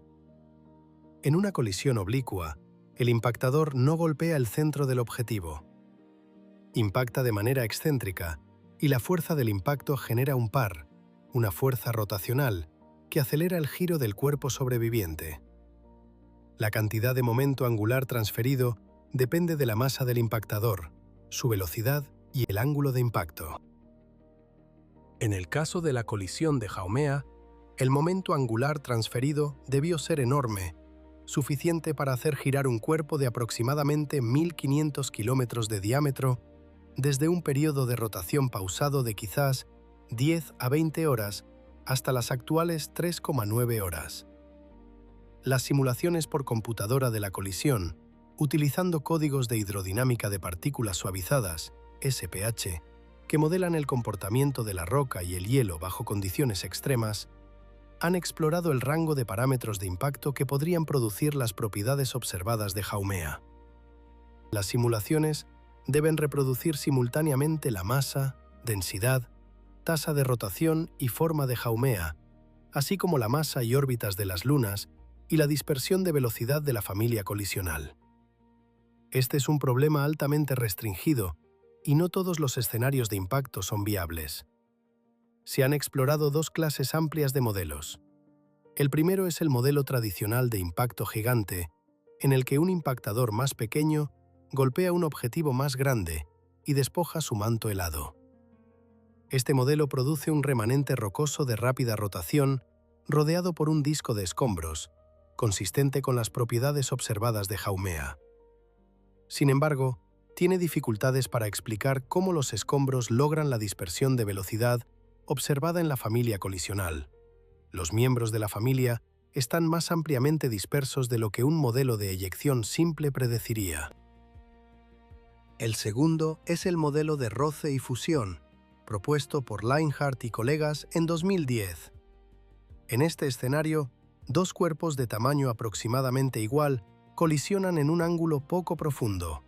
En una colisión oblicua, el impactador no golpea el centro del objetivo. Impacta de manera excéntrica, y la fuerza del impacto genera un par, una fuerza rotacional, que acelera el giro del cuerpo sobreviviente. La cantidad de momento angular transferido depende de la masa del impactador, su velocidad y el ángulo de impacto. En el caso de la colisión de Haumea, el momento angular transferido debió ser enorme, suficiente para hacer girar un cuerpo de aproximadamente 1.500 kilómetros de diámetro desde un periodo de rotación pausado de quizás 10 a 20 horas hasta las actuales 3,9 horas. Las simulaciones por computadora de la colisión, utilizando códigos de hidrodinámica de partículas suavizadas, SPH, que modelan el comportamiento de la roca y el hielo bajo condiciones extremas, han explorado el rango de parámetros de impacto que podrían producir las propiedades observadas de Haumea. Las simulaciones deben reproducir simultáneamente la masa, densidad, tasa de rotación y forma de Haumea, así como la masa y órbitas de las lunas y la dispersión de velocidad de la familia colisional. Este es un problema altamente restringido, y no todos los escenarios de impacto son viables. Se han explorado dos clases amplias de modelos. El primero es el modelo tradicional de impacto gigante, en el que un impactador más pequeño golpea un objetivo más grande y despoja su manto helado. Este modelo produce un remanente rocoso de rápida rotación rodeado por un disco de escombros, consistente con las propiedades observadas de Haumea. Sin embargo, tiene dificultades para explicar cómo los escombros logran la dispersión de velocidad observada en la familia colisional. Los miembros de la familia están más ampliamente dispersos de lo que un modelo de eyección simple predeciría. El segundo es el modelo de roce y fusión, propuesto por Leinhardt y colegas en 2010. En este escenario, dos cuerpos de tamaño aproximadamente igual colisionan en un ángulo poco profundo.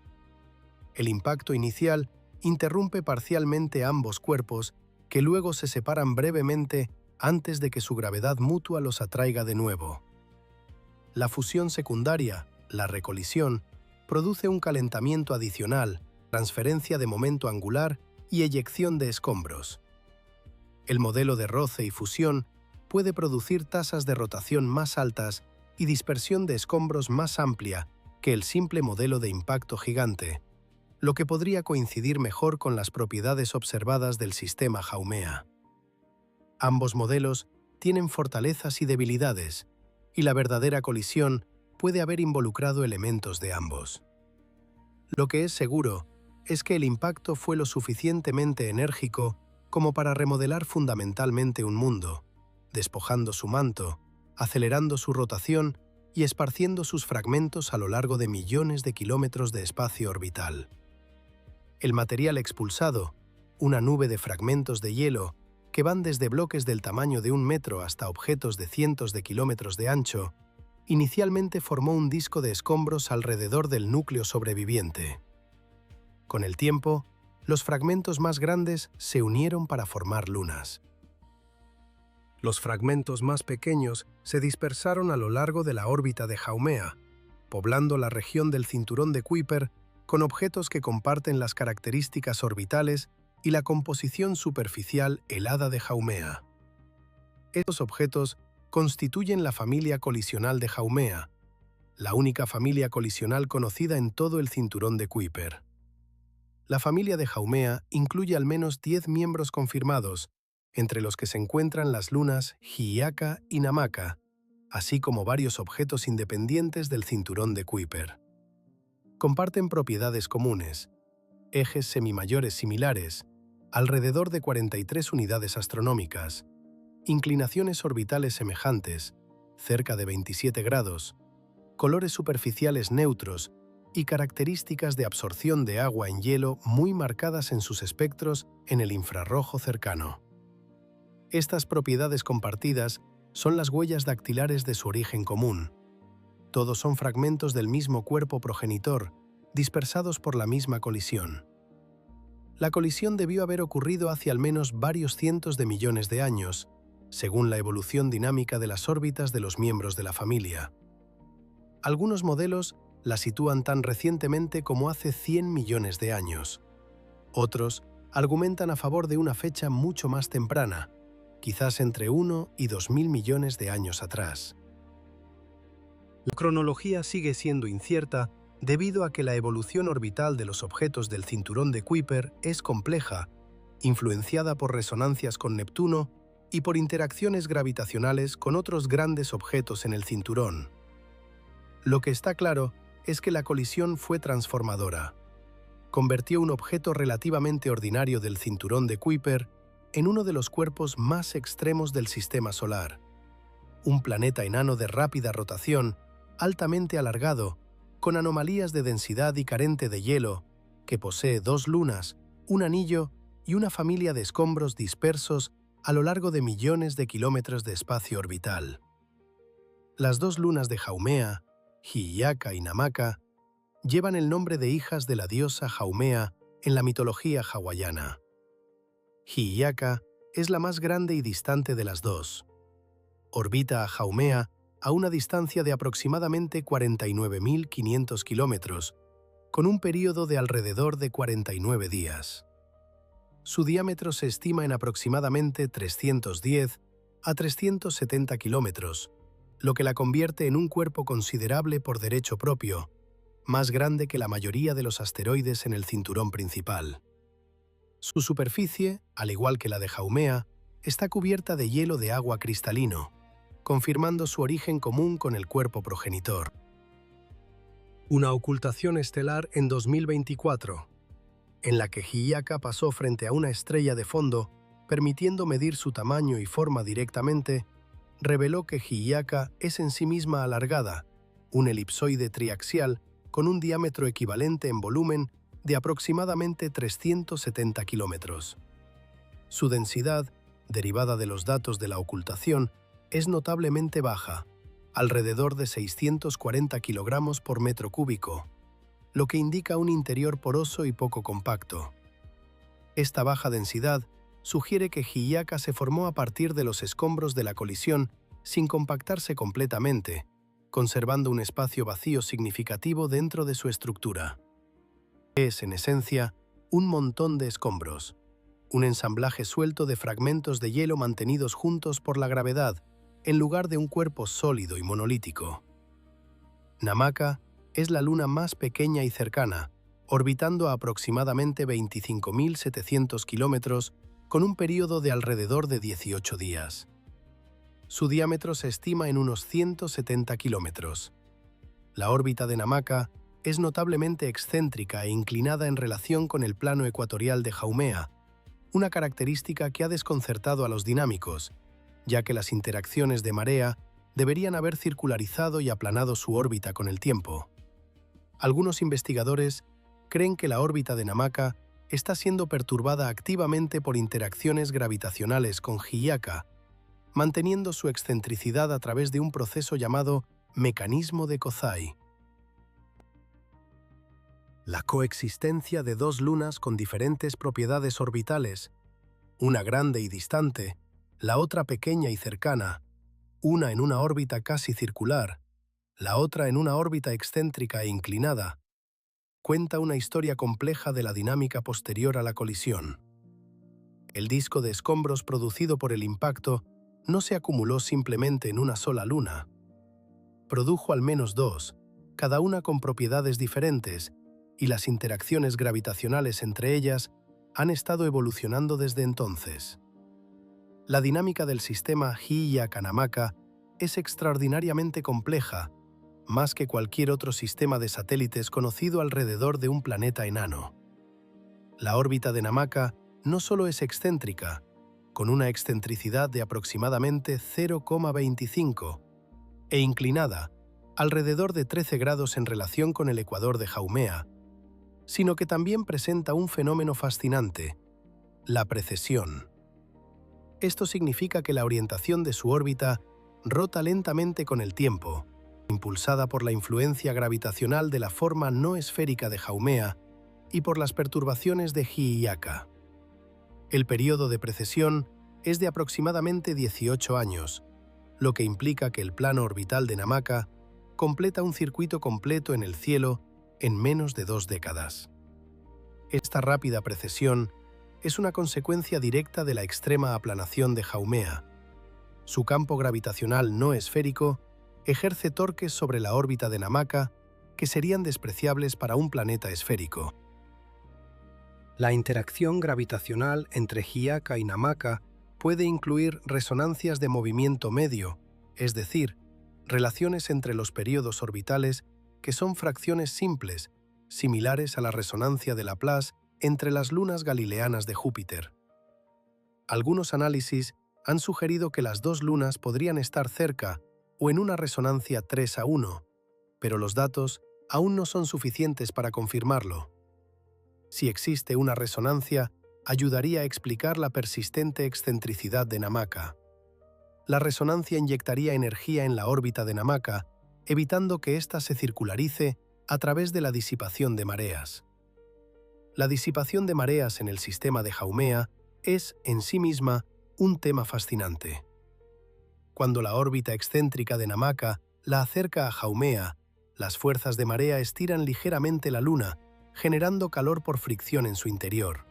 El impacto inicial interrumpe parcialmente ambos cuerpos, que luego se separan brevemente antes de que su gravedad mutua los atraiga de nuevo. La fusión secundaria, la recolisión, produce un calentamiento adicional, transferencia de momento angular y eyección de escombros. El modelo de roce y fusión puede producir tasas de rotación más altas y dispersión de escombros más amplia que el simple modelo de impacto gigante, lo que podría coincidir mejor con las propiedades observadas del sistema Haumea. Ambos modelos tienen fortalezas y debilidades, y la verdadera colisión puede haber involucrado elementos de ambos. Lo que es seguro es que el impacto fue lo suficientemente enérgico como para remodelar fundamentalmente un mundo, despojando su manto, acelerando su rotación y esparciendo sus fragmentos a lo largo de millones de kilómetros de espacio orbital. El material expulsado, una nube de fragmentos de hielo que van desde bloques del tamaño de 1 metro hasta objetos de cientos de kilómetros de ancho, inicialmente formó un disco de escombros alrededor del núcleo sobreviviente. Con el tiempo, los fragmentos más grandes se unieron para formar lunas. Los fragmentos más pequeños se dispersaron a lo largo de la órbita de Haumea, poblando la región del cinturón de Kuiper con objetos que comparten las características orbitales y la composición superficial helada de Haumea. Estos objetos constituyen la familia colisional de Haumea, la única familia colisional conocida en todo el cinturón de Kuiper. La familia de Haumea incluye al menos 10 miembros confirmados, entre los que se encuentran las lunas Hi'iaka y Namaka, así como varios objetos independientes del cinturón de Kuiper. Comparten propiedades comunes, ejes semimayores similares, alrededor de 43 unidades astronómicas, inclinaciones orbitales semejantes, cerca de 27 grados, colores superficiales neutros y características de absorción de agua en hielo muy marcadas en sus espectros en el infrarrojo cercano. Estas propiedades compartidas son las huellas dactilares de su origen común. Todos son fragmentos del mismo cuerpo progenitor, dispersados por la misma colisión. La colisión debió haber ocurrido hace al menos varios cientos de millones de años, según la evolución dinámica de las órbitas de los miembros de la familia. Algunos modelos la sitúan tan recientemente como hace 100 millones de años. Otros argumentan a favor de una fecha mucho más temprana, quizás entre 1 y 2.000 millones de años atrás. La cronología sigue siendo incierta debido a que la evolución orbital de los objetos del cinturón de Kuiper es compleja, influenciada por resonancias con Neptuno y por interacciones gravitacionales con otros grandes objetos en el cinturón. Lo que está claro es que la colisión fue transformadora. Convirtió un objeto relativamente ordinario del cinturón de Kuiper en uno de los cuerpos más extremos del sistema solar. Un planeta enano de rápida rotación, altamente alargado, con anomalías de densidad y carente de hielo, que posee 2 lunas, un anillo y una familia de escombros dispersos a lo largo de millones de kilómetros de espacio orbital. Las 2 lunas de Haumea, Hi'iaka y Namaka, llevan el nombre de hijas de la diosa Haumea en la mitología hawaiana. Hi'iaka es la más grande y distante de las dos. Orbita a Haumea a una distancia de aproximadamente 49.500 kilómetros, con un período de alrededor de 49 días. Su diámetro se estima en aproximadamente 310 a 370 kilómetros, lo que la convierte en un cuerpo considerable por derecho propio, más grande que la mayoría de los asteroides en el cinturón principal. Su superficie, al igual que la de Haumea, está cubierta de hielo de agua cristalino, confirmando su origen común con el cuerpo progenitor. Una ocultación estelar en 2024, en la que Hi'iaka pasó frente a una estrella de fondo, permitiendo medir su tamaño y forma directamente, reveló que Hi'iaka es en sí misma alargada, un elipsoide triaxial con un diámetro equivalente en volumen de aproximadamente 370 kilómetros. Su densidad, derivada de los datos de la ocultación, es notablemente baja, alrededor de 640 kilogramos por metro cúbico, lo que indica un interior poroso y poco compacto. Esta baja densidad sugiere que Hi'iaka se formó a partir de los escombros de la colisión sin compactarse completamente, conservando un espacio vacío significativo dentro de su estructura. Es, en esencia, un montón de escombros, un ensamblaje suelto de fragmentos de hielo mantenidos juntos por la gravedad, en lugar de un cuerpo sólido y monolítico. Namaka es la luna más pequeña y cercana, orbitando a aproximadamente 25.700 kilómetros con un período de alrededor de 18 días. Su diámetro se estima en unos 170 kilómetros. La órbita de Namaka es notablemente excéntrica e inclinada en relación con el plano ecuatorial de Haumea, una característica que ha desconcertado a los dinámicos, ya que las interacciones de marea deberían haber circularizado y aplanado su órbita con el tiempo. Algunos investigadores creen que la órbita de Namaka está siendo perturbada activamente por interacciones gravitacionales con Hi'iaka, manteniendo su excentricidad a través de un proceso llamado mecanismo de Kozai. La coexistencia de dos lunas con diferentes propiedades orbitales, una grande y distante, la otra pequeña y cercana, una en una órbita casi circular, la otra en una órbita excéntrica e inclinada, cuenta una historia compleja de la dinámica posterior a la colisión. El disco de escombros producido por el impacto no se acumuló simplemente en una sola luna. Produjo al menos dos, cada una con propiedades diferentes, y las interacciones gravitacionales entre ellas han estado evolucionando desde entonces. La dinámica del sistema Hi'iaka-Namaka es extraordinariamente compleja, más que cualquier otro sistema de satélites conocido alrededor de un planeta enano. La órbita de Namaka no solo es excéntrica, con una excentricidad de aproximadamente 0,25, e inclinada, alrededor de 13 grados en relación con el ecuador de Haumea, sino que también presenta un fenómeno fascinante, la precesión. Esto significa que la orientación de su órbita rota lentamente con el tiempo, impulsada por la influencia gravitacional de la forma no esférica de Haumea y por las perturbaciones de Hi'iaka. El periodo de precesión es de aproximadamente 18 años, lo que implica que el plano orbital de Namaka completa un circuito completo en el cielo en menos de 2 décadas. Esta rápida precesión es una consecuencia directa de la extrema aplanación de Haumea. Su campo gravitacional no esférico ejerce torques sobre la órbita de Namaka que serían despreciables para un planeta esférico. La interacción gravitacional entre Hi'iaka y Namaka puede incluir resonancias de movimiento medio, es decir, relaciones entre los períodos orbitales que son fracciones simples, similares a la resonancia de Laplace entre las lunas galileanas de Júpiter. Algunos análisis han sugerido que las dos lunas podrían estar cerca o en una resonancia 3:1, pero los datos aún no son suficientes para confirmarlo. Si existe una resonancia, ayudaría a explicar la persistente excentricidad de Namaka. La resonancia inyectaría energía en la órbita de Namaka, evitando que ésta se circularice a través de la disipación de mareas. La disipación de mareas en el sistema de Haumea es, en sí misma, un tema fascinante. Cuando la órbita excéntrica de Namaka la acerca a Haumea, las fuerzas de marea estiran ligeramente la Luna, generando calor por fricción en su interior.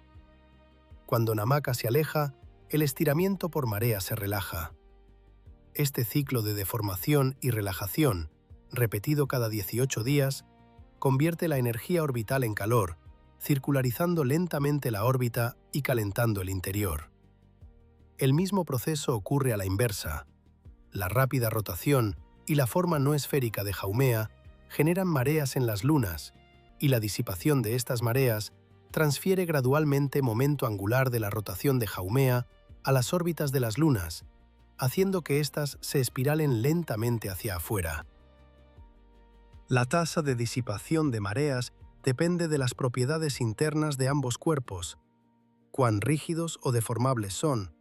Cuando Namaka se aleja, el estiramiento por marea se relaja. Este ciclo de deformación y relajación, repetido cada 18 días, convierte la energía orbital en calor, circularizando lentamente la órbita y calentando el interior. El mismo proceso ocurre a la inversa. La rápida rotación y la forma no esférica de Haumea generan mareas en las lunas, y la disipación de estas mareas transfiere gradualmente momento angular de la rotación de Haumea a las órbitas de las lunas, haciendo que éstas se espiralen lentamente hacia afuera. La tasa de disipación de mareas depende de las propiedades internas de ambos cuerpos, cuán rígidos o deformables son,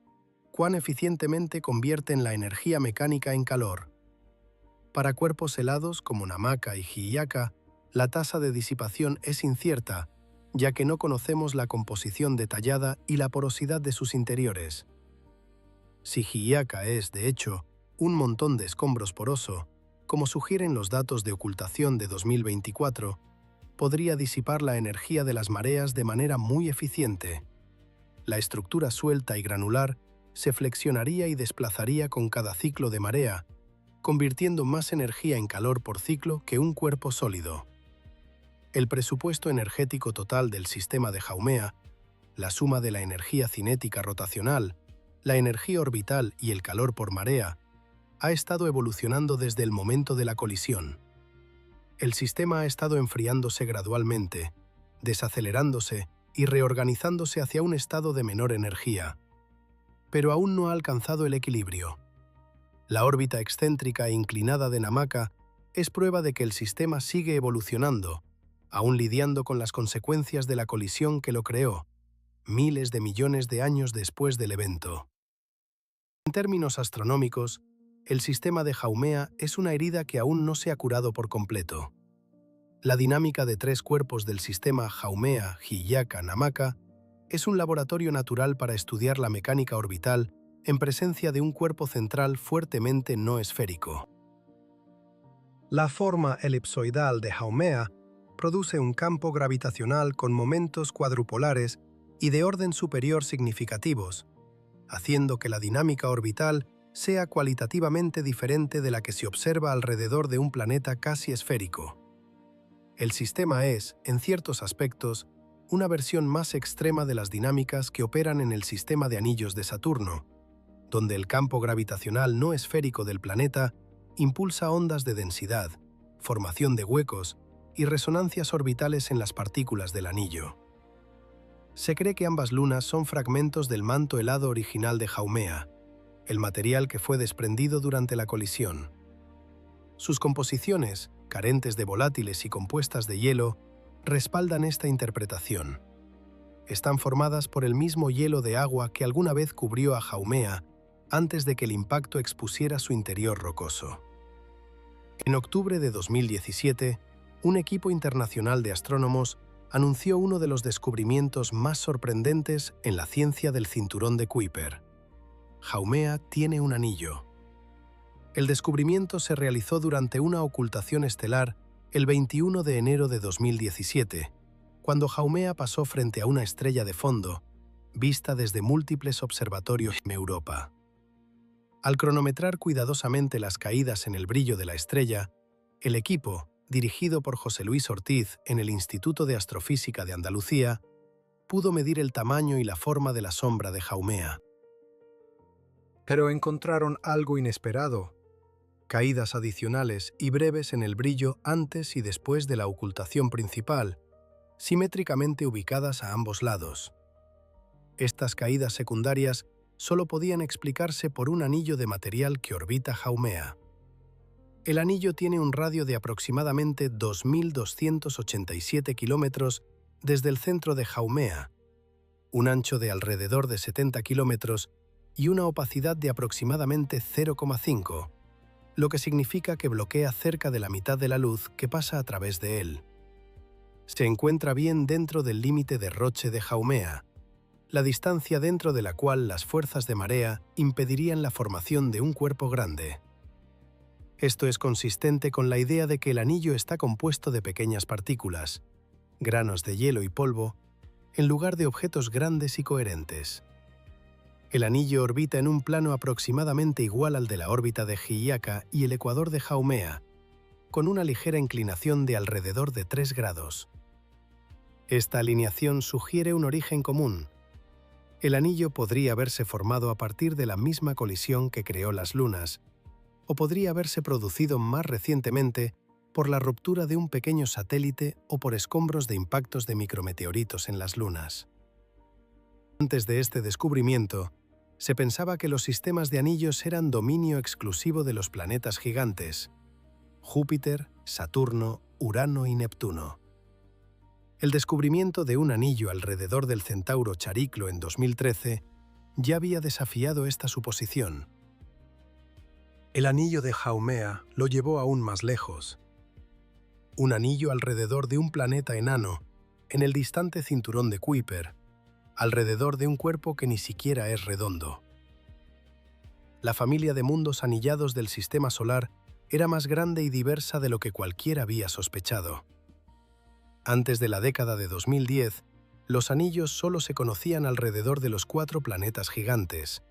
cuán eficientemente convierten la energía mecánica en calor. Para cuerpos helados como Namaka y Hi'iaka, la tasa de disipación es incierta, ya que no conocemos la composición detallada y la porosidad de sus interiores. Si Hi'iaka es, de hecho, un montón de escombros poroso, como sugieren los datos de ocultación de 2024, podría disipar la energía de las mareas de manera muy eficiente. La estructura suelta y granular se flexionaría y desplazaría con cada ciclo de marea, convirtiendo más energía en calor por ciclo que un cuerpo sólido. El presupuesto energético total del sistema de Haumea, la suma de la energía cinética rotacional, la energía orbital y el calor por marea, ha estado evolucionando desde el momento de la colisión. El sistema ha estado enfriándose gradualmente, desacelerándose y reorganizándose hacia un estado de menor energía, pero aún no ha alcanzado el equilibrio. La órbita excéntrica e inclinada de Namaka es prueba de que el sistema sigue evolucionando, aún lidiando con las consecuencias de la colisión que lo creó, miles de millones de años después del evento. En términos astronómicos, el sistema de Haumea es una herida que aún no se ha curado por completo. La dinámica de tres cuerpos del sistema Haumea-Hiyaka-Namaka es un laboratorio natural para estudiar la mecánica orbital en presencia de un cuerpo central fuertemente no esférico. La forma elipsoidal de Haumea produce un campo gravitacional con momentos cuadrupolares y de orden superior significativos, haciendo que la dinámica orbital sea cualitativamente diferente de la que se observa alrededor de un planeta casi esférico. El sistema es, en ciertos aspectos, una versión más extrema de las dinámicas que operan en el sistema de anillos de Saturno, donde el campo gravitacional no esférico del planeta impulsa ondas de densidad, formación de huecos y resonancias orbitales en las partículas del anillo. Se cree que ambas lunas son fragmentos del manto helado original de Haumea, el material que fue desprendido durante la colisión. Sus composiciones, carentes de volátiles y compuestas de hielo, respaldan esta interpretación. Están formadas por el mismo hielo de agua que alguna vez cubrió a Haumea antes de que el impacto expusiera su interior rocoso. En octubre de 2017, un equipo internacional de astrónomos anunció uno de los descubrimientos más sorprendentes en la ciencia del cinturón de Kuiper. Haumea tiene un anillo. El descubrimiento se realizó durante una ocultación estelar el 21 de enero de 2017, cuando Haumea pasó frente a una estrella de fondo, vista desde múltiples observatorios en Europa. Al cronometrar cuidadosamente las caídas en el brillo de la estrella, el equipo, dirigido por José Luis Ortiz en el Instituto de Astrofísica de Andalucía, pudo medir el tamaño y la forma de la sombra de Haumea. Pero encontraron algo inesperado: caídas adicionales y breves en el brillo antes y después de la ocultación principal, simétricamente ubicadas a ambos lados. Estas caídas secundarias solo podían explicarse por un anillo de material que orbita Haumea. El anillo tiene un radio de aproximadamente 2.287 kilómetros desde el centro de Haumea, un ancho de alrededor de 70 kilómetros y una opacidad de aproximadamente 0,5, lo que significa que bloquea cerca de la mitad de la luz que pasa a través de él. Se encuentra bien dentro del límite de Roche de Haumea, la distancia dentro de la cual las fuerzas de marea impedirían la formación de un cuerpo grande. Esto es consistente con la idea de que el anillo está compuesto de pequeñas partículas, granos de hielo y polvo, en lugar de objetos grandes y coherentes. El anillo orbita en un plano aproximadamente igual al de la órbita de Hiyaka y el ecuador de Haumea, con una ligera inclinación de alrededor de 3 grados. Esta alineación sugiere un origen común. El anillo podría haberse formado a partir de la misma colisión que creó las lunas, o podría haberse producido más recientemente por la ruptura de un pequeño satélite o por escombros de impactos de micrometeoritos en las lunas. Antes de este descubrimiento, se pensaba que los sistemas de anillos eran dominio exclusivo de los planetas gigantes: Júpiter, Saturno, Urano y Neptuno. El descubrimiento de un anillo alrededor del centauro Chariclo en 2013 ya había desafiado esta suposición. El anillo de Haumea lo llevó aún más lejos. Un anillo alrededor de un planeta enano, en el distante cinturón de Kuiper, alrededor de un cuerpo que ni siquiera es redondo. La familia de mundos anillados del sistema solar era más grande y diversa de lo que cualquiera había sospechado. Antes de la década de 2010, los anillos solo se conocían alrededor de los 4 planetas gigantes: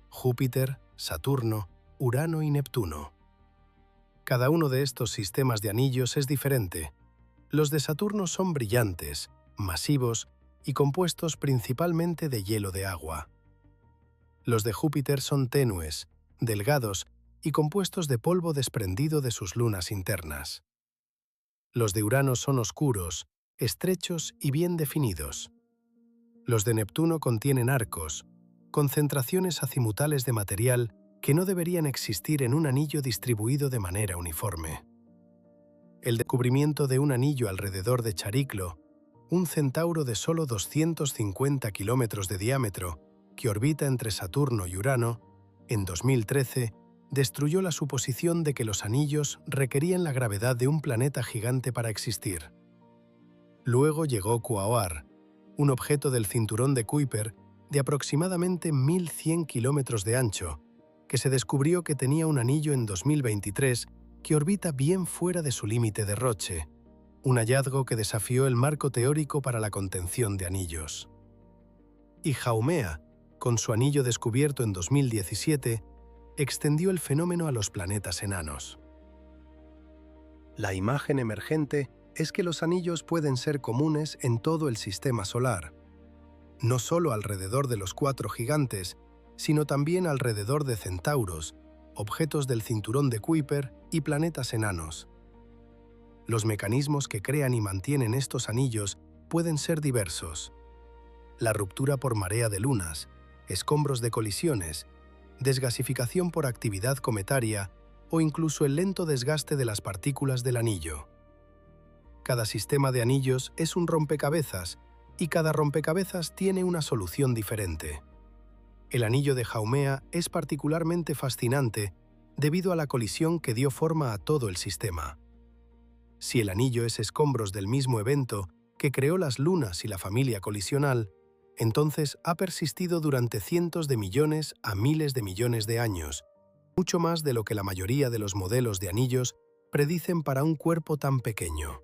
Júpiter, Saturno, Urano y Neptuno. Cada uno de estos sistemas de anillos es diferente. Los de Saturno son brillantes, masivos y compuestos principalmente de hielo de agua. Los de Júpiter son tenues, delgados y compuestos de polvo desprendido de sus lunas internas. Los de Urano son oscuros, estrechos y bien definidos. Los de Neptuno contienen arcos, concentraciones acimutales de material que no deberían existir en un anillo distribuido de manera uniforme. El descubrimiento de un anillo alrededor de Chariklo, un centauro de solo 250 kilómetros de diámetro que orbita entre Saturno y Urano, en 2013, destruyó la suposición de que los anillos requerían la gravedad de un planeta gigante para existir. Luego llegó Quaoar, un objeto del cinturón de Kuiper de aproximadamente 1.100 kilómetros de ancho, que se descubrió que tenía un anillo en 2023 que orbita bien fuera de su límite de Roche, un hallazgo que desafió el marco teórico para la contención de anillos. Y Haumea, con su anillo descubierto en 2017, extendió el fenómeno a los planetas enanos. La imagen emergente es que los anillos pueden ser comunes en todo el sistema solar, no solo alrededor de los 4 gigantes, sino también alrededor de centauros, objetos del cinturón de Kuiper y planetas enanos. Los mecanismos que crean y mantienen estos anillos pueden ser diversos. La ruptura por marea de lunas, escombros de colisiones, desgasificación por actividad cometaria o incluso el lento desgaste de las partículas del anillo. Cada sistema de anillos es un rompecabezas y cada rompecabezas tiene una solución diferente. El anillo de Haumea es particularmente fascinante debido a la colisión que dio forma a todo el sistema. Si el anillo es escombros del mismo evento que creó las lunas y la familia colisional, entonces ha persistido durante cientos de millones a miles de millones de años, mucho más de lo que la mayoría de los modelos de anillos predicen para un cuerpo tan pequeño.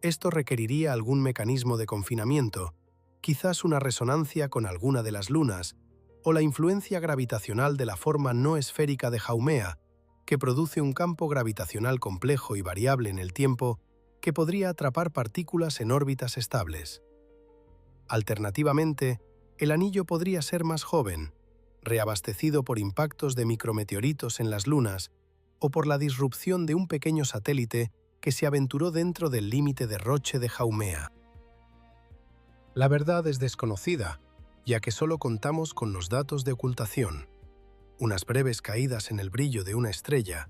Esto requeriría algún mecanismo de confinamiento, quizás una resonancia con alguna de las lunas, o la influencia gravitacional de la forma no esférica de Haumea, que produce un campo gravitacional complejo y variable en el tiempo que podría atrapar partículas en órbitas estables. Alternativamente, el anillo podría ser más joven, reabastecido por impactos de micrometeoritos en las lunas o por la disrupción de un pequeño satélite que se aventuró dentro del límite de Roche de Haumea. La verdad es desconocida, ya que solo contamos con los datos de ocultación, unas breves caídas en el brillo de una estrella,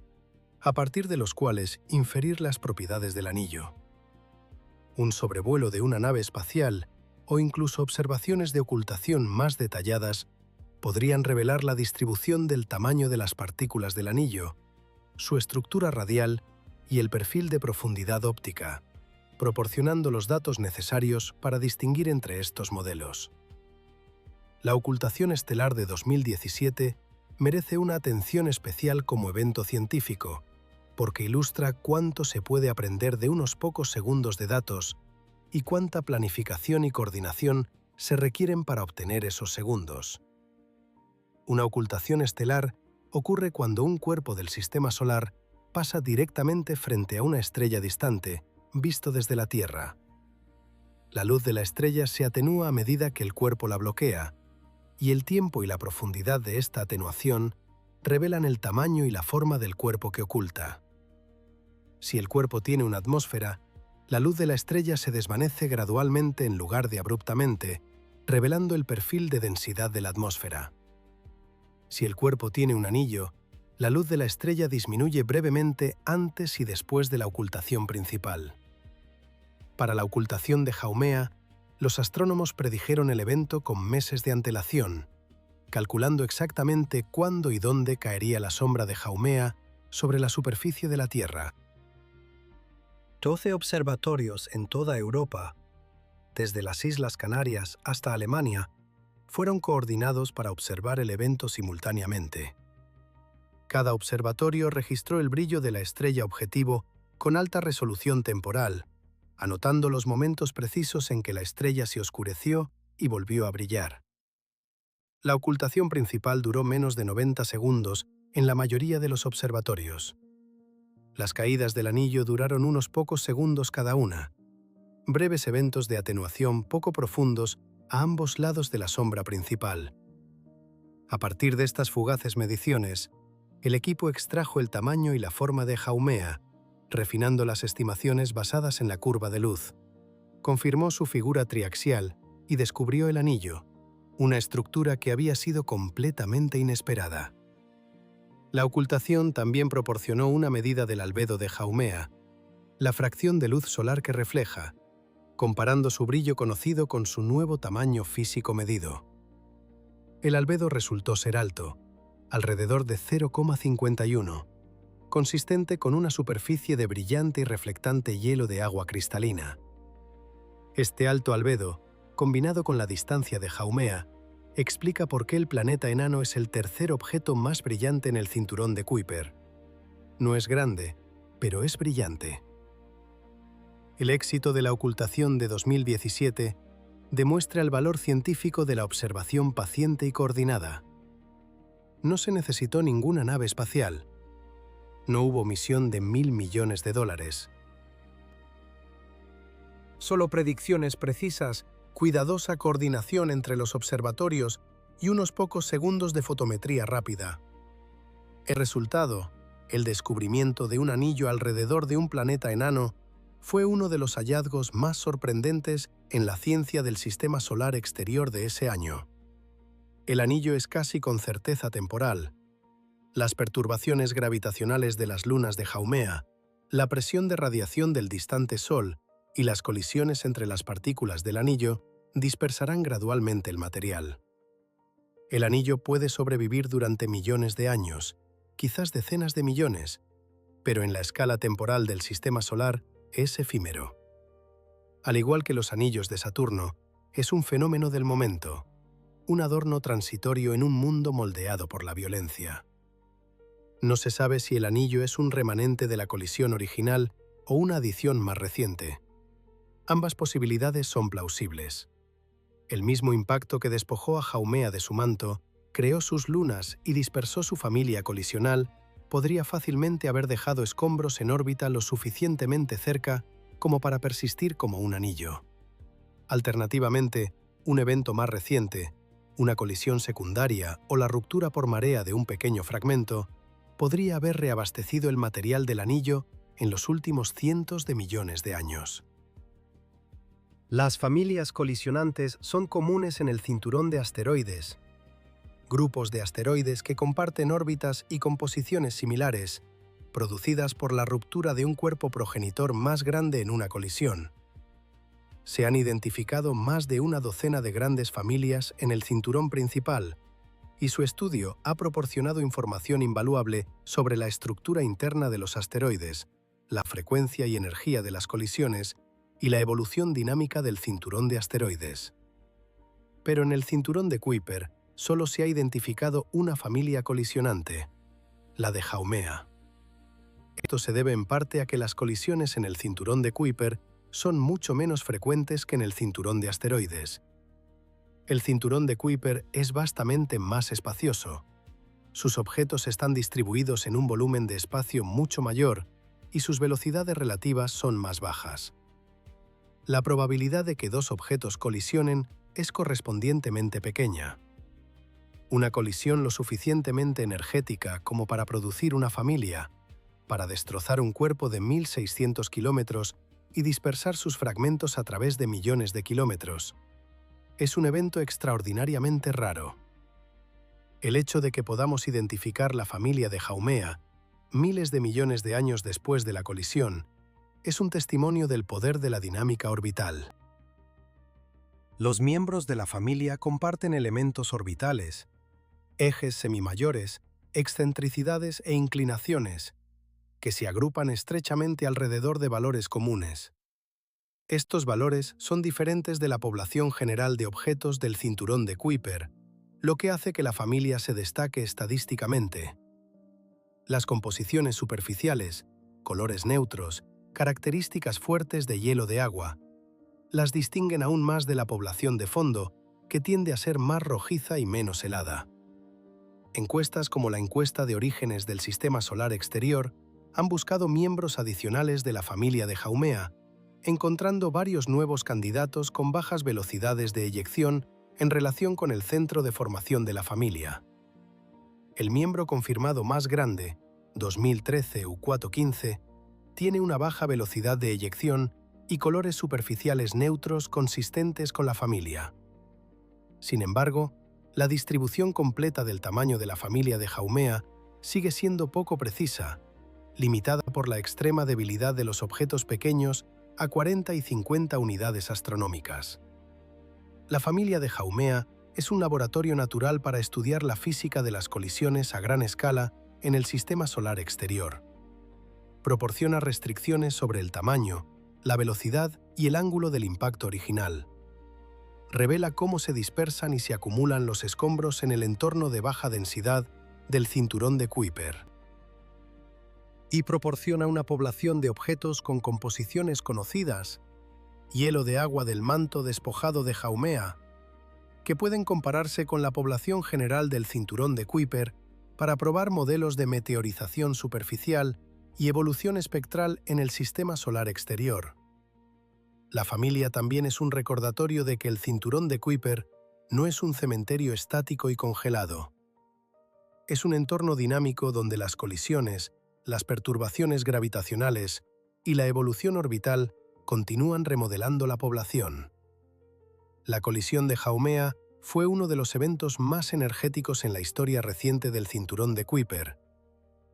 a partir de los cuales inferir las propiedades del anillo. Un sobrevuelo de una nave espacial o incluso observaciones de ocultación más detalladas podrían revelar la distribución del tamaño de las partículas del anillo, su estructura radial y el perfil de profundidad óptica, proporcionando los datos necesarios para distinguir entre estos modelos. La ocultación estelar de 2017 merece una atención especial como evento científico, porque ilustra cuánto se puede aprender de unos pocos segundos de datos y cuánta planificación y coordinación se requieren para obtener esos segundos. Una ocultación estelar ocurre cuando un cuerpo del sistema solar pasa directamente frente a una estrella distante, visto desde la Tierra. La luz de la estrella se atenúa a medida que el cuerpo la bloquea, y el tiempo y la profundidad de esta atenuación revelan el tamaño y la forma del cuerpo que oculta. Si el cuerpo tiene una atmósfera, la luz de la estrella se desvanece gradualmente en lugar de abruptamente, revelando el perfil de densidad de la atmósfera. Si el cuerpo tiene un anillo, la luz de la estrella disminuye brevemente antes y después de la ocultación principal. Para la ocultación de Haumea, los astrónomos predijeron el evento con meses de antelación, calculando exactamente cuándo y dónde caería la sombra de Haumea sobre la superficie de la Tierra. 12 observatorios en toda Europa, desde las Islas Canarias hasta Alemania, fueron coordinados para observar el evento simultáneamente. Cada observatorio registró el brillo de la estrella objetivo con alta resolución temporal, anotando los momentos precisos en que la estrella se oscureció y volvió a brillar. La ocultación principal duró menos de 90 segundos en la mayoría de los observatorios. Las caídas del anillo duraron unos pocos segundos cada una, breves eventos de atenuación poco profundos a ambos lados de la sombra principal. A partir de estas fugaces mediciones, el equipo extrajo el tamaño y la forma de Haumea, refinando las estimaciones basadas en la curva de luz. Confirmó su figura triaxial y descubrió el anillo, una estructura que había sido completamente inesperada. La ocultación también proporcionó una medida del albedo de Haumea, la fracción de luz solar que refleja, comparando su brillo conocido con su nuevo tamaño físico medido. El albedo resultó ser alto, alrededor de 0,51, consistente con una superficie de brillante y reflectante hielo de agua cristalina. Este alto albedo, combinado con la distancia de Haumea, explica por qué el planeta enano es el tercer objeto más brillante en el cinturón de Kuiper. No es grande, pero es brillante. El éxito de la ocultación de 2017 demuestra el valor científico de la observación paciente y coordinada. No se necesitó ninguna nave espacial. No hubo misión de $1.000 millones. Solo predicciones precisas, cuidadosa coordinación entre los observatorios y unos pocos segundos de fotometría rápida. El resultado, el descubrimiento de un anillo alrededor de un planeta enano, fue uno de los hallazgos más sorprendentes en la ciencia del sistema solar exterior de ese año. El anillo es casi con certeza temporal. Las perturbaciones gravitacionales de las lunas de Haumea, la presión de radiación del distante Sol y las colisiones entre las partículas del anillo dispersarán gradualmente el material. El anillo puede sobrevivir durante millones de años, quizás decenas de millones, pero en la escala temporal del sistema solar es efímero. Al igual que los anillos de Saturno, es un fenómeno del momento, un adorno transitorio en un mundo moldeado por la violencia. No se sabe si el anillo es un remanente de la colisión original o una adición más reciente. Ambas posibilidades son plausibles. El mismo impacto que despojó a Haumea de su manto, creó sus lunas y dispersó su familia colisional, podría fácilmente haber dejado escombros en órbita lo suficientemente cerca como para persistir como un anillo. Alternativamente, un evento más reciente, una colisión secundaria o la ruptura por marea de un pequeño fragmento, podría haber reabastecido el material del anillo en los últimos cientos de millones de años. Las familias colisionantes son comunes en el cinturón de asteroides. Grupos de asteroides que comparten órbitas y composiciones similares, producidas por la ruptura de un cuerpo progenitor más grande en una colisión. Se han identificado más de una docena de grandes familias en el cinturón principal, y su estudio ha proporcionado información invaluable sobre la estructura interna de los asteroides, la frecuencia y energía de las colisiones y la evolución dinámica del cinturón de asteroides. Pero en el cinturón de Kuiper solo se ha identificado una familia colisionante, la de Haumea. Esto se debe en parte a que las colisiones en el cinturón de Kuiper son mucho menos frecuentes que en el cinturón de asteroides. El cinturón de Kuiper es vastamente más espacioso. Sus objetos están distribuidos en un volumen de espacio mucho mayor y sus velocidades relativas son más bajas. La probabilidad de que dos objetos colisionen es correspondientemente pequeña. Una colisión lo suficientemente energética como para producir una familia, para destrozar un cuerpo de 1.600 kilómetros y dispersar sus fragmentos a través de millones de kilómetros, es un evento extraordinariamente raro. El hecho de que podamos identificar la familia de Haumea, miles de millones de años después de la colisión, es un testimonio del poder de la dinámica orbital. Los miembros de la familia comparten elementos orbitales, ejes semimayores, excentricidades e inclinaciones, que se agrupan estrechamente alrededor de valores comunes. Estos valores son diferentes de la población general de objetos del cinturón de Kuiper, lo que hace que la familia se destaque estadísticamente. Las composiciones superficiales, colores neutros, características fuertes de hielo de agua, las distinguen aún más de la población de fondo, que tiende a ser más rojiza y menos helada. Encuestas como la encuesta de orígenes del Sistema Solar Exterior han buscado miembros adicionales de la familia de Haumea, encontrando varios nuevos candidatos con bajas velocidades de eyección en relación con el centro de formación de la familia. El miembro confirmado más grande, 2013 U415, tiene una baja velocidad de eyección y colores superficiales neutros consistentes con la familia. Sin embargo, la distribución completa del tamaño de la familia de Haumea sigue siendo poco precisa, limitada por la extrema debilidad de los objetos pequeños a 40 y 50 unidades astronómicas. La familia de Haumea es un laboratorio natural para estudiar la física de las colisiones a gran escala en el sistema solar exterior. Proporciona restricciones sobre el tamaño, la velocidad y el ángulo del impacto original. Revela cómo se dispersan y se acumulan los escombros en el entorno de baja densidad del cinturón de Kuiper. Y proporciona una población de objetos con composiciones conocidas, hielo de agua del manto despojado de Haumea, que pueden compararse con la población general del cinturón de Kuiper para probar modelos de meteorización superficial y evolución espectral en el sistema solar exterior. La familia también es un recordatorio de que el cinturón de Kuiper no es un cementerio estático y congelado. Es un entorno dinámico donde las colisiones, las perturbaciones gravitacionales y la evolución orbital continúan remodelando la población. La colisión de Haumea fue uno de los eventos más energéticos en la historia reciente del cinturón de Kuiper,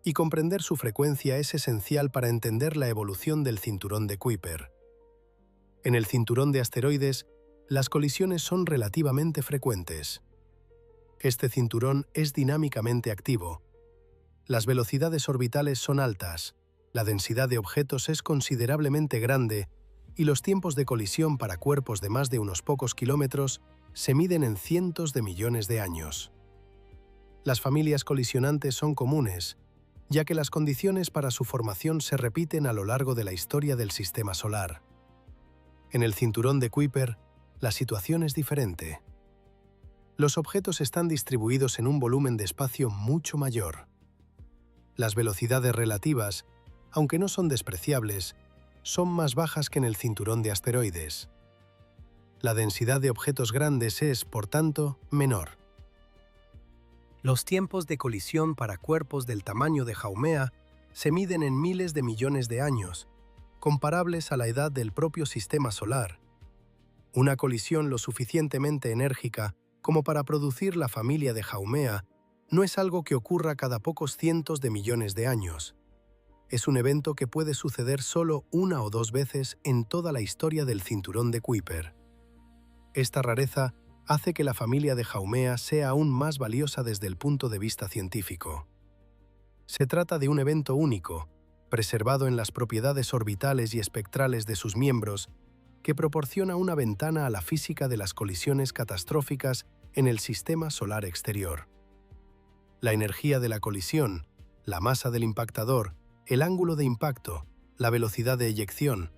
y comprender su frecuencia es esencial para entender la evolución del cinturón de Kuiper. En el cinturón de asteroides, las colisiones son relativamente frecuentes. Este cinturón es dinámicamente activo. Las velocidades orbitales son altas, la densidad de objetos es considerablemente grande y los tiempos de colisión para cuerpos de más de unos pocos kilómetros se miden en cientos de millones de años. Las familias colisionantes son comunes, ya que las condiciones para su formación se repiten a lo largo de la historia del sistema solar. En el cinturón de Kuiper, la situación es diferente. Los objetos están distribuidos en un volumen de espacio mucho mayor. Las velocidades relativas, aunque no son despreciables, son más bajas que en el cinturón de asteroides. La densidad de objetos grandes es, por tanto, menor. Los tiempos de colisión para cuerpos del tamaño de Haumea se miden en miles de millones de años, comparables a la edad del propio sistema solar. Una colisión lo suficientemente enérgica como para producir la familia de Haumea no es algo que ocurra cada pocos cientos de millones de años. Es un evento que puede suceder solo una o dos veces en toda la historia del cinturón de Kuiper. Esta rareza hace que la familia de Haumea sea aún más valiosa desde el punto de vista científico. Se trata de un evento único, preservado en las propiedades orbitales y espectrales de sus miembros, que proporciona una ventana a la física de las colisiones catastróficas en el sistema solar exterior. La energía de la colisión, la masa del impactador, el ángulo de impacto, la velocidad de eyección,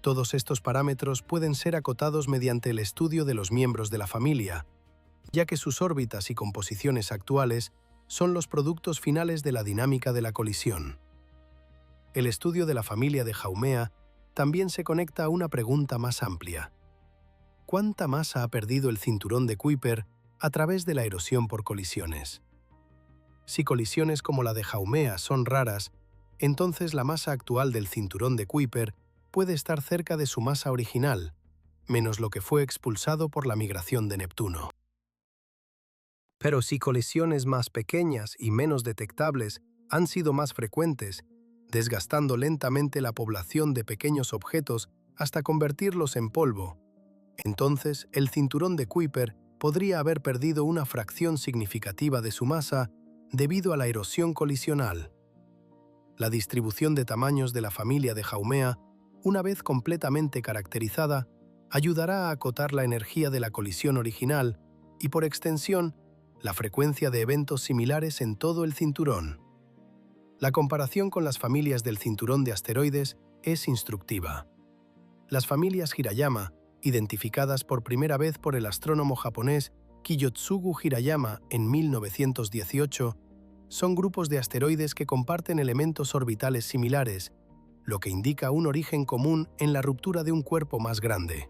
todos estos parámetros pueden ser acotados mediante el estudio de los miembros de la familia, ya que sus órbitas y composiciones actuales son los productos finales de la dinámica de la colisión. El estudio de la familia de Haumea también se conecta a una pregunta más amplia. ¿Cuánta masa ha perdido el cinturón de Kuiper a través de la erosión por colisiones? Si colisiones como la de Haumea son raras, entonces la masa actual del cinturón de Kuiper puede estar cerca de su masa original, menos lo que fue expulsado por la migración de Neptuno. Pero si colisiones más pequeñas y menos detectables han sido más frecuentes, desgastando lentamente la población de pequeños objetos hasta convertirlos en polvo, entonces el cinturón de Kuiper podría haber perdido una fracción significativa de su masa debido a la erosión colisional. La distribución de tamaños de la familia de Haumea, una vez completamente caracterizada, ayudará a acotar la energía de la colisión original y, por extensión, la frecuencia de eventos similares en todo el cinturón. La comparación con las familias del cinturón de asteroides es instructiva. Las familias Hirayama, identificadas por primera vez por el astrónomo japonés Kiyotsugu Hirayama en 1918, son grupos de asteroides que comparten elementos orbitales similares, lo que indica un origen común en la ruptura de un cuerpo más grande.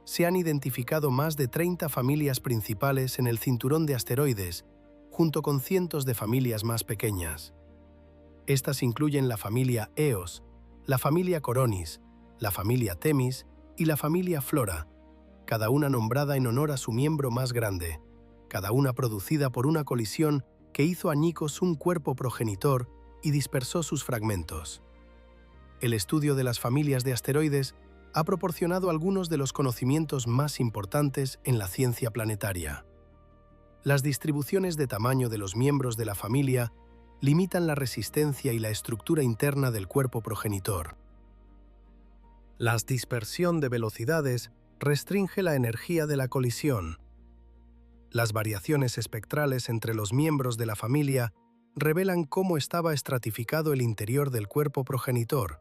Se han identificado más de 30 familias principales en el cinturón de asteroides, junto con cientos de familias más pequeñas. Estas incluyen la familia Eos, la familia Coronis, la familia Themis y la familia Flora, cada una nombrada en honor a su miembro más grande, cada una producida por una colisión que hizo añicos un cuerpo progenitor y dispersó sus fragmentos. El estudio de las familias de asteroides ha proporcionado algunos de los conocimientos más importantes en la ciencia planetaria. Las distribuciones de tamaño de los miembros de la familia limitan la resistencia y la estructura interna del cuerpo progenitor. La dispersión de velocidades restringe la energía de la colisión. Las variaciones espectrales entre los miembros de la familia revelan cómo estaba estratificado el interior del cuerpo progenitor: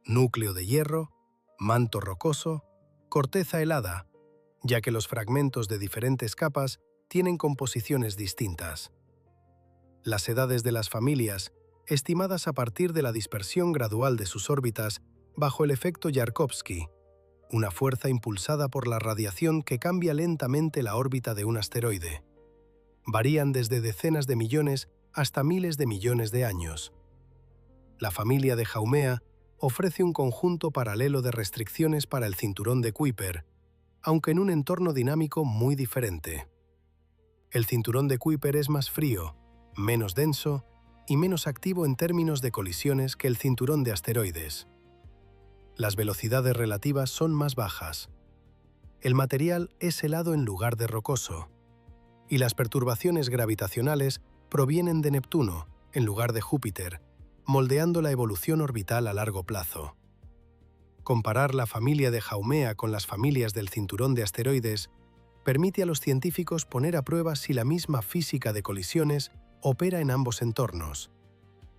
núcleo de hierro, manto rocoso, corteza helada, ya que los fragmentos de diferentes capas tienen composiciones distintas. Las edades de las familias, estimadas a partir de la dispersión gradual de sus órbitas bajo el efecto Yarkovsky, una fuerza impulsada por la radiación que cambia lentamente la órbita de un asteroide, varían desde decenas de millones hasta miles de millones de años. La familia de Haumea ofrece un conjunto paralelo de restricciones para el cinturón de Kuiper, aunque en un entorno dinámico muy diferente. El cinturón de Kuiper es más frío, menos denso y menos activo en términos de colisiones que el cinturón de asteroides. Las velocidades relativas son más bajas. El material es helado en lugar de rocoso. Y las perturbaciones gravitacionales provienen de Neptuno, en lugar de Júpiter, moldeando la evolución orbital a largo plazo. Comparar la familia de Haumea con las familias del cinturón de asteroides permite a los científicos poner a prueba si la misma física de colisiones opera en ambos entornos,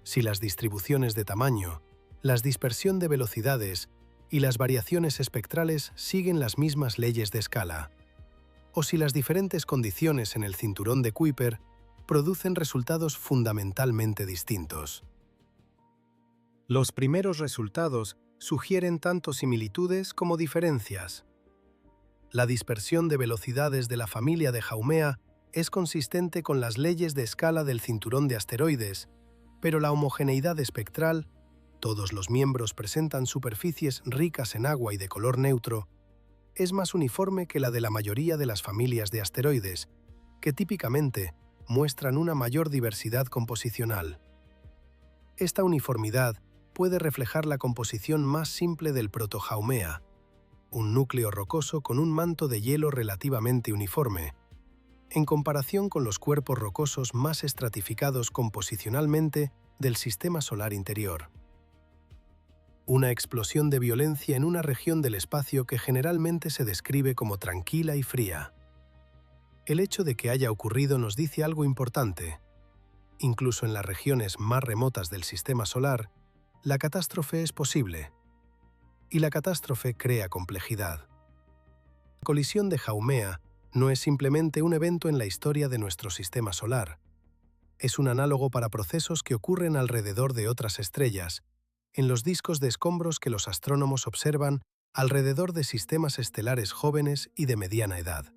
si las distribuciones de tamaño, la dispersión de velocidades y las variaciones espectrales siguen las mismas leyes de escala, o si las diferentes condiciones en el cinturón de Kuiper producen resultados fundamentalmente distintos. Los primeros resultados sugieren tanto similitudes como diferencias. La dispersión de velocidades de la familia de Haumea es consistente con las leyes de escala del cinturón de asteroides, pero la homogeneidad espectral, todos los miembros presentan superficies ricas en agua y de color neutro, es más uniforme que la de la mayoría de las familias de asteroides, que típicamente muestran una mayor diversidad composicional. Esta uniformidad puede reflejar la composición más simple del proto-Haumea, un núcleo rocoso con un manto de hielo relativamente uniforme, en comparación con los cuerpos rocosos más estratificados composicionalmente del sistema solar interior. Una explosión de violencia en una región del espacio que generalmente se describe como tranquila y fría. El hecho de que haya ocurrido nos dice algo importante. Incluso en las regiones más remotas del sistema solar, la catástrofe es posible. Y la catástrofe crea complejidad. La colisión de Haumea no es simplemente un evento en la historia de nuestro sistema solar. Es un análogo para procesos que ocurren alrededor de otras estrellas, en los discos de escombros que los astrónomos observan alrededor de sistemas estelares jóvenes y de mediana edad.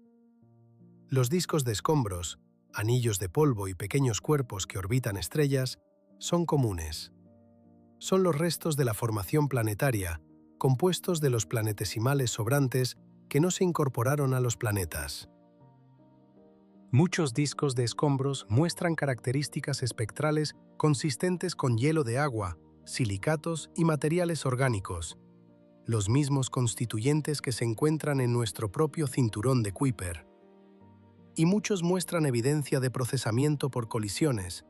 Los discos de escombros, anillos de polvo y pequeños cuerpos que orbitan estrellas, son comunes. Son los restos de la formación planetaria, compuestos de los planetesimales sobrantes que no se incorporaron a los planetas. Muchos discos de escombros muestran características espectrales consistentes con hielo de agua, silicatos y materiales orgánicos, los mismos constituyentes que se encuentran en nuestro propio cinturón de Kuiper. Y muchos muestran evidencia de procesamiento por colisiones,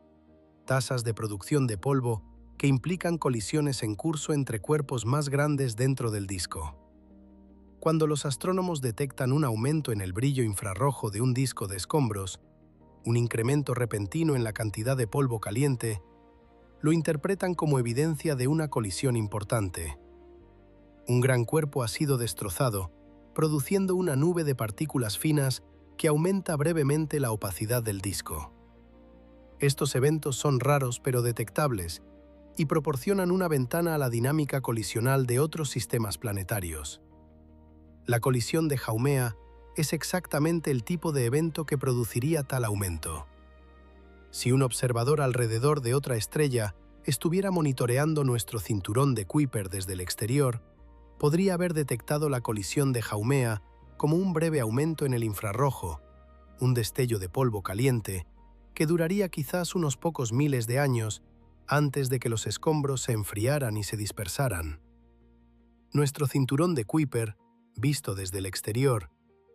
tasas de producción de polvo que implican colisiones en curso entre cuerpos más grandes dentro del disco. Cuando los astrónomos detectan un aumento en el brillo infrarrojo de un disco de escombros, un incremento repentino en la cantidad de polvo caliente, lo interpretan como evidencia de una colisión importante. Un gran cuerpo ha sido destrozado, produciendo una nube de partículas finas que aumenta brevemente la opacidad del disco. Estos eventos son raros pero detectables y proporcionan una ventana a la dinámica colisional de otros sistemas planetarios. La colisión de Haumea es exactamente el tipo de evento que produciría tal aumento. Si un observador alrededor de otra estrella estuviera monitoreando nuestro cinturón de Kuiper desde el exterior, podría haber detectado la colisión de Haumea como un breve aumento en el infrarrojo, un destello de polvo caliente, que duraría quizás unos pocos miles de años antes de que los escombros se enfriaran y se dispersaran. Nuestro cinturón de Kuiper, visto desde el exterior,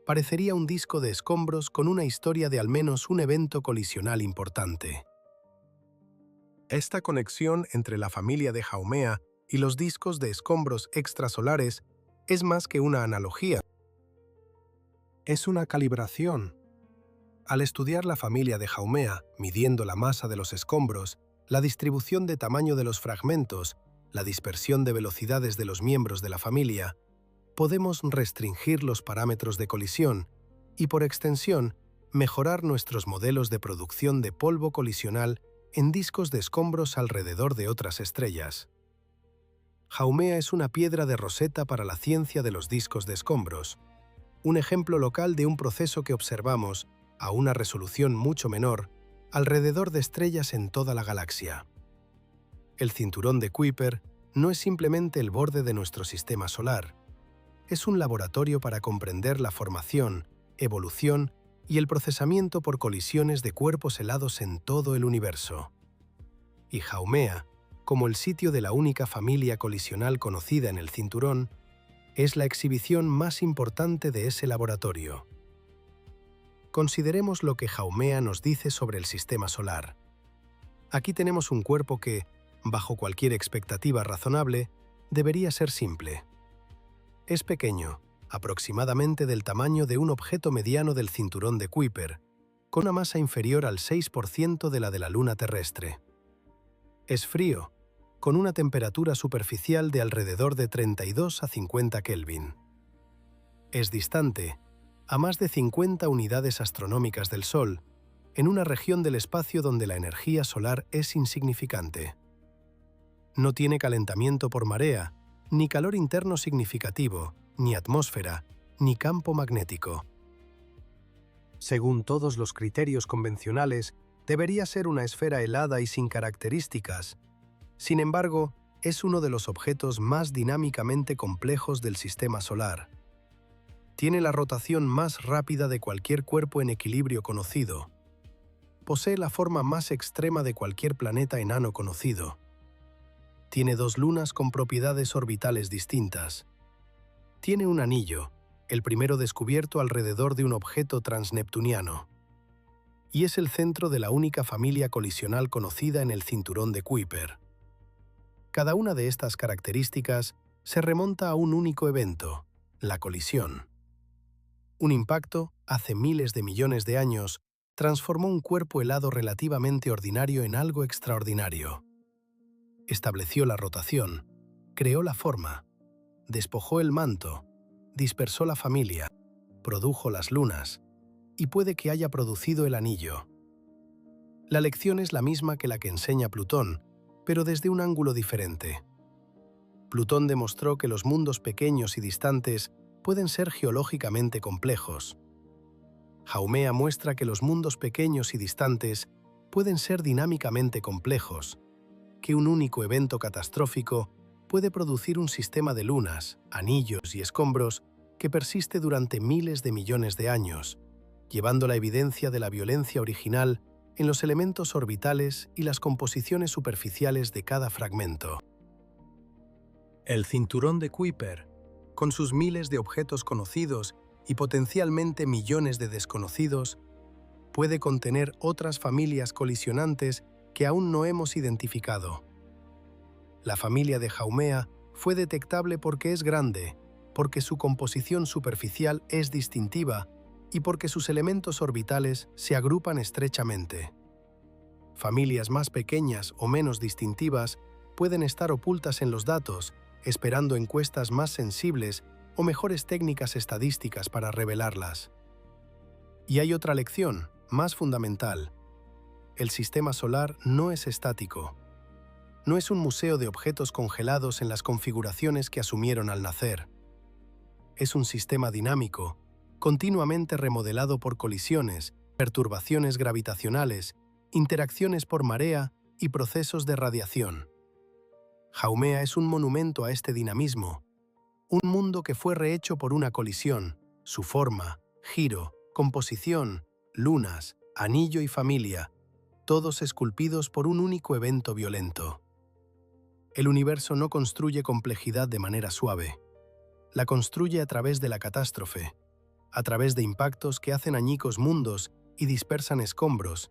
parecería un disco de escombros con una historia de al menos un evento colisional importante. Esta conexión entre la familia de Haumea y los discos de escombros extrasolares es más que una analogía. Es una calibración. Al estudiar la familia de Haumea, midiendo la masa de los escombros, la distribución de tamaño de los fragmentos, la dispersión de velocidades de los miembros de la familia, podemos restringir los parámetros de colisión y, por extensión, mejorar nuestros modelos de producción de polvo colisional en discos de escombros alrededor de otras estrellas. Haumea es una piedra de Rosetta para la ciencia de los discos de escombros, un ejemplo local de un proceso que observamos, a una resolución mucho menor, alrededor de estrellas en toda la galaxia. El cinturón de Kuiper no es simplemente el borde de nuestro sistema solar, es un laboratorio para comprender la formación, evolución y el procesamiento por colisiones de cuerpos helados en todo el universo. Y Haumea, como el sitio de la única familia colisional conocida en el cinturón, es la exhibición más importante de ese laboratorio. Consideremos lo que Haumea nos dice sobre el sistema solar. Aquí tenemos un cuerpo que, bajo cualquier expectativa razonable, debería ser simple. Es pequeño, aproximadamente del tamaño de un objeto mediano del cinturón de Kuiper, con una masa inferior al 6% de la de la Luna terrestre. Es frío, con una temperatura superficial de alrededor de 32 a 50 Kelvin. Es distante, a más de 50 unidades astronómicas del Sol, en una región del espacio donde la energía solar es insignificante. No tiene calentamiento por marea, ni calor interno significativo, ni atmósfera, ni campo magnético. Según todos los criterios convencionales, debería ser una esfera helada y sin características. Sin embargo, es uno de los objetos más dinámicamente complejos del sistema solar. Tiene la rotación más rápida de cualquier cuerpo en equilibrio conocido. Posee la forma más extrema de cualquier planeta enano conocido. Tiene dos lunas con propiedades orbitales distintas. Tiene un anillo, el primero descubierto alrededor de un objeto transneptuniano. Y es el centro de la única familia colisional conocida en el cinturón de Kuiper. Cada una de estas características se remonta a un único evento, la colisión. Un impacto, hace miles de millones de años, transformó un cuerpo helado relativamente ordinario en algo extraordinario. Estableció la rotación, creó la forma, despojó el manto, dispersó la familia, produjo las lunas, y puede que haya producido el anillo. La lección es la misma que la que enseña Plutón, pero desde un ángulo diferente. Plutón demostró que los mundos pequeños y distantes pueden ser geológicamente complejos. Haumea muestra que los mundos pequeños y distantes pueden ser dinámicamente complejos, que un único evento catastrófico puede producir un sistema de lunas, anillos y escombros que persiste durante miles de millones de años, llevando la evidencia de la violencia original en los elementos orbitales y las composiciones superficiales de cada fragmento. El cinturón de Kuiper, con sus miles de objetos conocidos y potencialmente millones de desconocidos, puede contener otras familias colisionantes que aún no hemos identificado. La familia de Haumea fue detectable porque es grande, porque su composición superficial es distintiva y porque sus elementos orbitales se agrupan estrechamente. Familias más pequeñas o menos distintivas pueden estar ocultas en los datos, esperando encuestas más sensibles o mejores técnicas estadísticas para revelarlas. Y hay otra lección, más fundamental. El sistema solar no es estático. No es un museo de objetos congelados en las configuraciones que asumieron al nacer. Es un sistema dinámico, continuamente remodelado por colisiones, perturbaciones gravitacionales, interacciones por marea y procesos de radiación. Haumea es un monumento a este dinamismo, un mundo que fue rehecho por una colisión, su forma, giro, composición, lunas, anillo y familia, todos esculpidos por un único evento violento. El universo no construye complejidad de manera suave. La construye a través de la catástrofe, a través de impactos que hacen añicos mundos y dispersan escombros,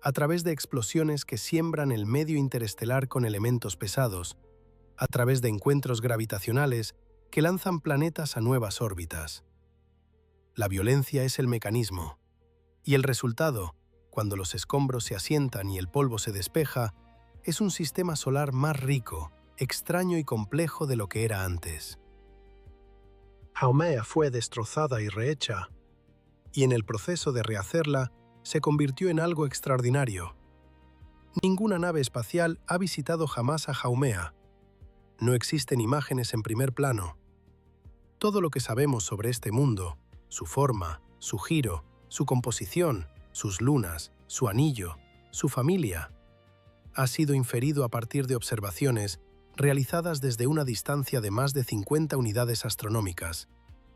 a través de explosiones que siembran el medio interestelar con elementos pesados, a través de encuentros gravitacionales que lanzan planetas a nuevas órbitas. La violencia es el mecanismo, y el resultado, cuando los escombros se asientan y el polvo se despeja, es un sistema solar más rico, extraño y complejo de lo que era antes. Haumea fue destrozada y rehecha, y en el proceso de rehacerla se convirtió en algo extraordinario. Ninguna nave espacial ha visitado jamás a Haumea. No existen imágenes en primer plano. Todo lo que sabemos sobre este mundo, su forma, su giro, su composición, sus lunas, su anillo, su familia, ha sido inferido a partir de observaciones realizadas desde una distancia de más de 50 unidades astronómicas,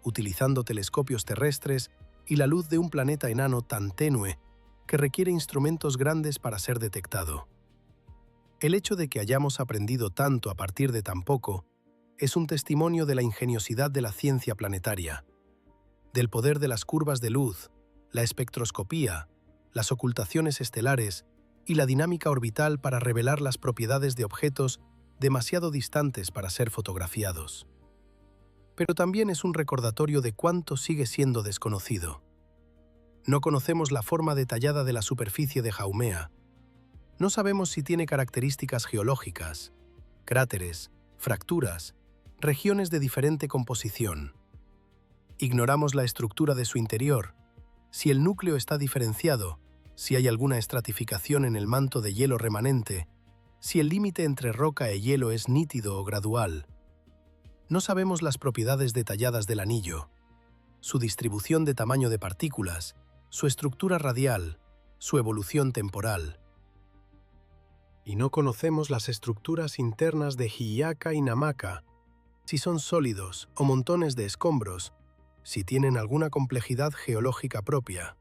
utilizando telescopios terrestres y la luz de un planeta enano tan tenue que requiere instrumentos grandes para ser detectado. El hecho de que hayamos aprendido tanto a partir de tan poco es un testimonio de la ingeniosidad de la ciencia planetaria, del poder de las curvas de luz, la espectroscopía, las ocultaciones estelares y la dinámica orbital para revelar las propiedades de objetos demasiado distantes para ser fotografiados. Pero también es un recordatorio de cuánto sigue siendo desconocido. No conocemos la forma detallada de la superficie de Haumea. No sabemos si tiene características geológicas, cráteres, fracturas, regiones de diferente composición. Ignoramos la estructura de su interior, si el núcleo está diferenciado, si hay alguna estratificación en el manto de hielo remanente, si el límite entre roca e hielo es nítido o gradual. No sabemos las propiedades detalladas del anillo, su distribución de tamaño de partículas, su estructura radial, su evolución temporal. Y no conocemos las estructuras internas de Hi'iaka y Namaka, si son sólidos o montones de escombros, si tienen alguna complejidad geológica propia.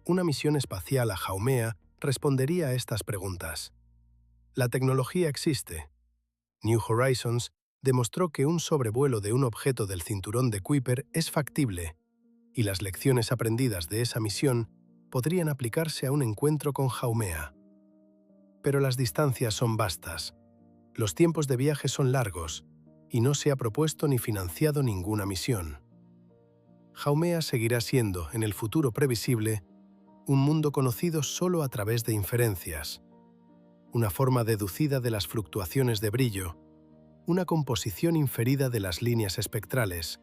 Una misión espacial a Haumea respondería a estas preguntas. La tecnología existe. New Horizons demostró que un sobrevuelo de un objeto del cinturón de Kuiper es factible, y las lecciones aprendidas de esa misión podrían aplicarse a un encuentro con Haumea. Pero las distancias son vastas, los tiempos de viaje son largos, y no se ha propuesto ni financiado ninguna misión. Haumea seguirá siendo, en el futuro previsible, un mundo conocido solo a través de inferencias, una forma deducida de las fluctuaciones de brillo, una composición inferida de las líneas espectrales,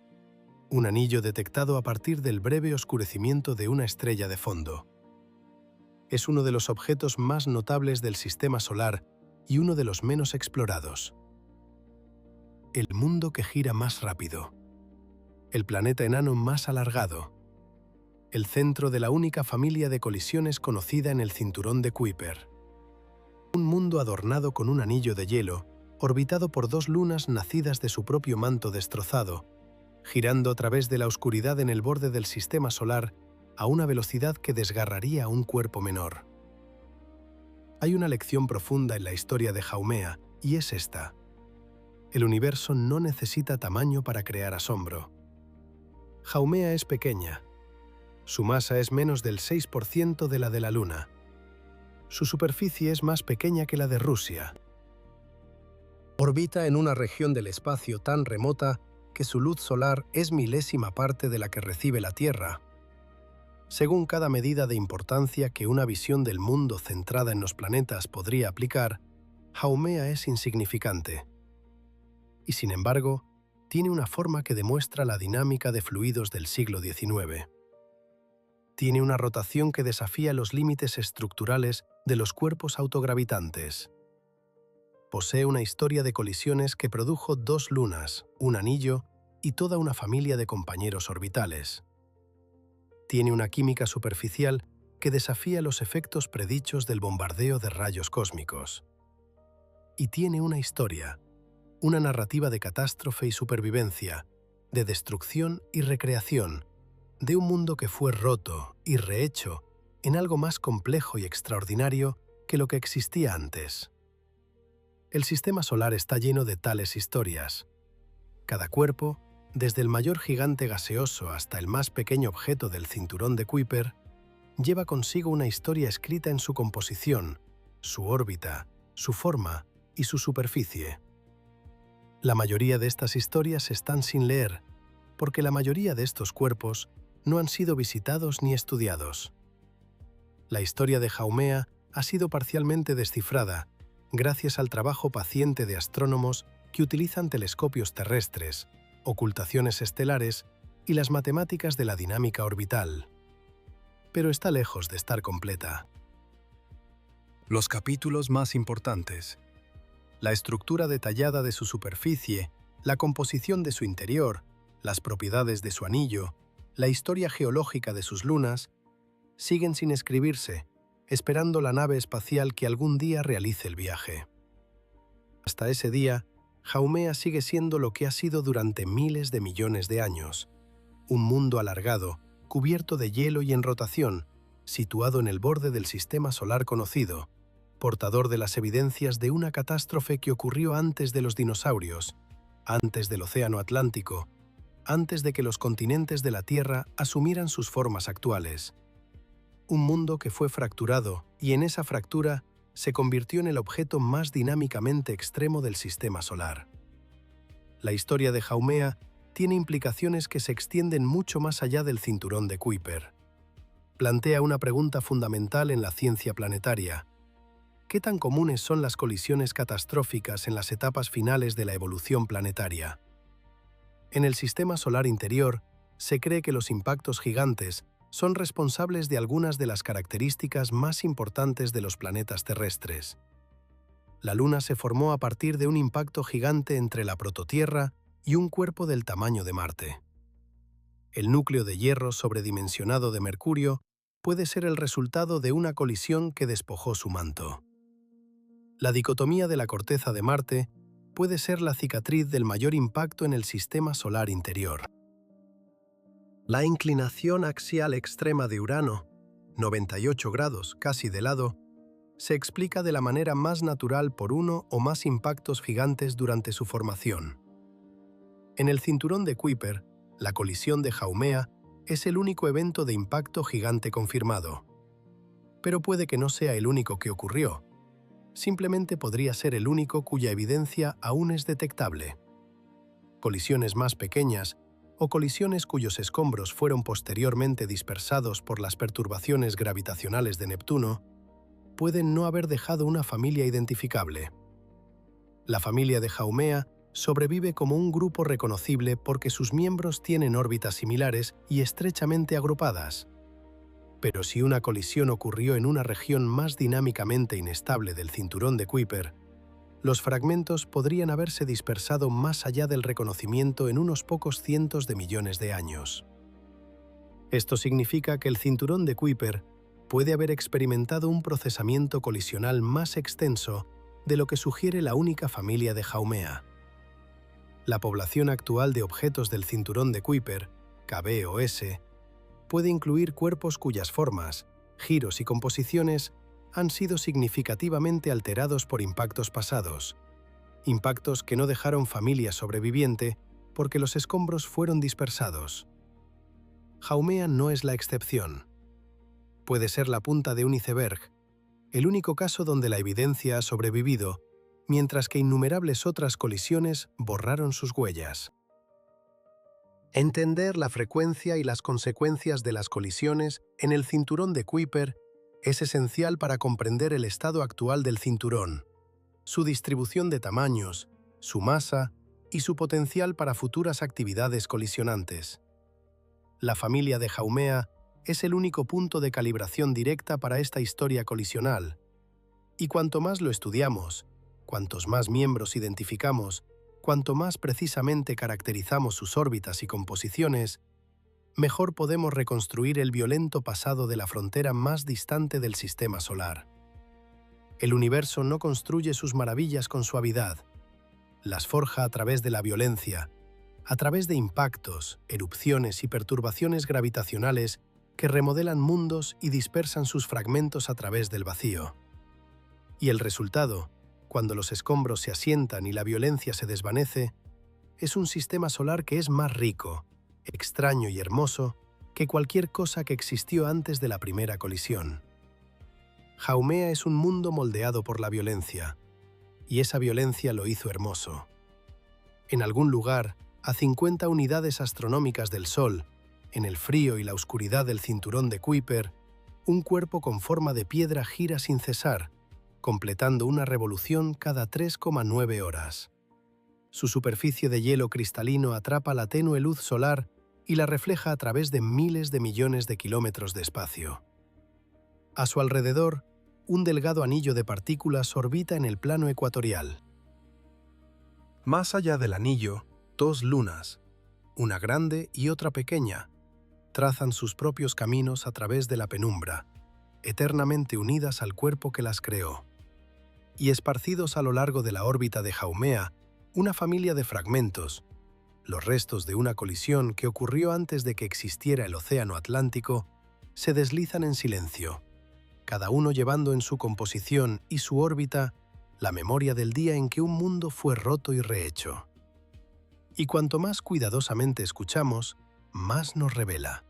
un anillo detectado a partir del breve oscurecimiento de una estrella de fondo. Es uno de los objetos más notables del sistema solar y uno de los menos explorados. El mundo que gira más rápido. El planeta enano más alargado. El centro de la única familia de colisiones conocida en el cinturón de Kuiper. Un mundo adornado con un anillo de hielo, orbitado por dos lunas nacidas de su propio manto destrozado, girando a través de la oscuridad en el borde del sistema solar a una velocidad que desgarraría a un cuerpo menor. Hay una lección profunda en la historia de Haumea, y es esta. El universo no necesita tamaño para crear asombro. Haumea es pequeña. Su masa es menos del 6% de la de la Luna. Su superficie es más pequeña que la de Rusia. Orbita en una región del espacio tan remota que su luz solar es milésima parte de la que recibe la Tierra. Según cada medida de importancia que una visión del mundo centrada en los planetas podría aplicar, Haumea es insignificante. Y sin embargo, tiene una forma que demuestra la dinámica de fluidos del siglo XIX. Tiene una rotación que desafía los límites estructurales de los cuerpos autogravitantes. Posee una historia de colisiones que produjo dos lunas, un anillo y toda una familia de compañeros orbitales. Tiene una química superficial que desafía los efectos predichos del bombardeo de rayos cósmicos. Y tiene una historia, una narrativa de catástrofe y supervivencia, de destrucción y recreación, de un mundo que fue roto y rehecho en algo más complejo y extraordinario que lo que existía antes. El sistema solar está lleno de tales historias. Cada cuerpo, desde el mayor gigante gaseoso hasta el más pequeño objeto del cinturón de Kuiper, lleva consigo una historia escrita en su composición, su órbita, su forma y su superficie. La mayoría de estas historias están sin leer, porque la mayoría de estos cuerpos no han sido visitados ni estudiados. La historia de Haumea ha sido parcialmente descifrada gracias al trabajo paciente de astrónomos que utilizan telescopios terrestres, ocultaciones estelares y las matemáticas de la dinámica orbital. Pero está lejos de estar completa. Los capítulos más importantes: la estructura detallada de su superficie, la composición de su interior, las propiedades de su anillo, la historia geológica de sus lunas, siguen sin escribirse, esperando la nave espacial que algún día realice el viaje. Hasta ese día, Haumea sigue siendo lo que ha sido durante miles de millones de años: un mundo alargado, cubierto de hielo y en rotación, situado en el borde del sistema solar conocido, portador de las evidencias de una catástrofe que ocurrió antes de los dinosaurios, antes del Océano Atlántico, antes de que los continentes de la Tierra asumieran sus formas actuales. Un mundo que fue fracturado y en esa fractura se convirtió en el objeto más dinámicamente extremo del sistema solar. La historia de Haumea tiene implicaciones que se extienden mucho más allá del cinturón de Kuiper. Plantea una pregunta fundamental en la ciencia planetaria: ¿qué tan comunes son las colisiones catastróficas en las etapas finales de la evolución planetaria? En el sistema solar interior, se cree que los impactos gigantes son responsables de algunas de las características más importantes de los planetas terrestres. La Luna se formó a partir de un impacto gigante entre la prototierra y un cuerpo del tamaño de Marte. El núcleo de hierro sobredimensionado de Mercurio puede ser el resultado de una colisión que despojó su manto. La dicotomía de la corteza de Marte puede ser la cicatriz del mayor impacto en el sistema solar interior. La inclinación axial extrema de Urano, 98 grados casi de lado, se explica de la manera más natural por uno o más impactos gigantes durante su formación. En el cinturón de Kuiper, la colisión de Haumea es el único evento de impacto gigante confirmado. Pero puede que no sea el único que ocurrió. Simplemente podría ser el único cuya evidencia aún es detectable. Colisiones más pequeñas o colisiones cuyos escombros fueron posteriormente dispersados por las perturbaciones gravitacionales de Neptuno pueden no haber dejado una familia identificable. La familia de Haumea sobrevive como un grupo reconocible porque sus miembros tienen órbitas similares y estrechamente agrupadas. Pero si una colisión ocurrió en una región más dinámicamente inestable del cinturón de Kuiper, los fragmentos podrían haberse dispersado más allá del reconocimiento en unos pocos cientos de millones de años. Esto significa que el cinturón de Kuiper puede haber experimentado un procesamiento colisional más extenso de lo que sugiere la única familia de Haumea. La población actual de objetos del cinturón de Kuiper, Kb o S, puede incluir cuerpos cuyas formas, giros y composiciones han sido significativamente alterados por impactos pasados, impactos que no dejaron familia sobreviviente porque los escombros fueron dispersados. Haumea no es la excepción. Puede ser la punta de un iceberg, el único caso donde la evidencia ha sobrevivido, mientras que innumerables otras colisiones borraron sus huellas. Entender la frecuencia y las consecuencias de las colisiones en el cinturón de Kuiper es esencial para comprender el estado actual del cinturón, su distribución de tamaños, su masa y su potencial para futuras actividades colisionantes. La familia de Haumea es el único punto de calibración directa para esta historia colisional, y cuanto más lo estudiamos, cuantos más miembros identificamos, cuanto más precisamente caracterizamos sus órbitas y composiciones, mejor podemos reconstruir el violento pasado de la frontera más distante del sistema solar. El universo no construye sus maravillas con suavidad, las forja a través de la violencia, a través de impactos, erupciones y perturbaciones gravitacionales que remodelan mundos y dispersan sus fragmentos a través del vacío. Y el resultado, cuando los escombros se asientan y la violencia se desvanece, es un sistema solar que es más rico, extraño y hermoso que cualquier cosa que existió antes de la primera colisión. Haumea es un mundo moldeado por la violencia, y esa violencia lo hizo hermoso. En algún lugar, a 50 unidades astronómicas del Sol, en el frío y la oscuridad del cinturón de Kuiper, un cuerpo con forma de piedra gira sin cesar, completando una revolución cada 3,9 horas. Su superficie de hielo cristalino atrapa la tenue luz solar y la refleja a través de miles de millones de kilómetros de espacio. A su alrededor, un delgado anillo de partículas orbita en el plano ecuatorial. Más allá del anillo, dos lunas, una grande y otra pequeña, trazan sus propios caminos a través de la penumbra, eternamente unidas al cuerpo que las creó. Y esparcidos a lo largo de la órbita de Haumea, una familia de fragmentos, los restos de una colisión que ocurrió antes de que existiera el Océano Atlántico, se deslizan en silencio, cada uno llevando en su composición y su órbita la memoria del día en que un mundo fue roto y rehecho. Y cuanto más cuidadosamente escuchamos, más nos revela.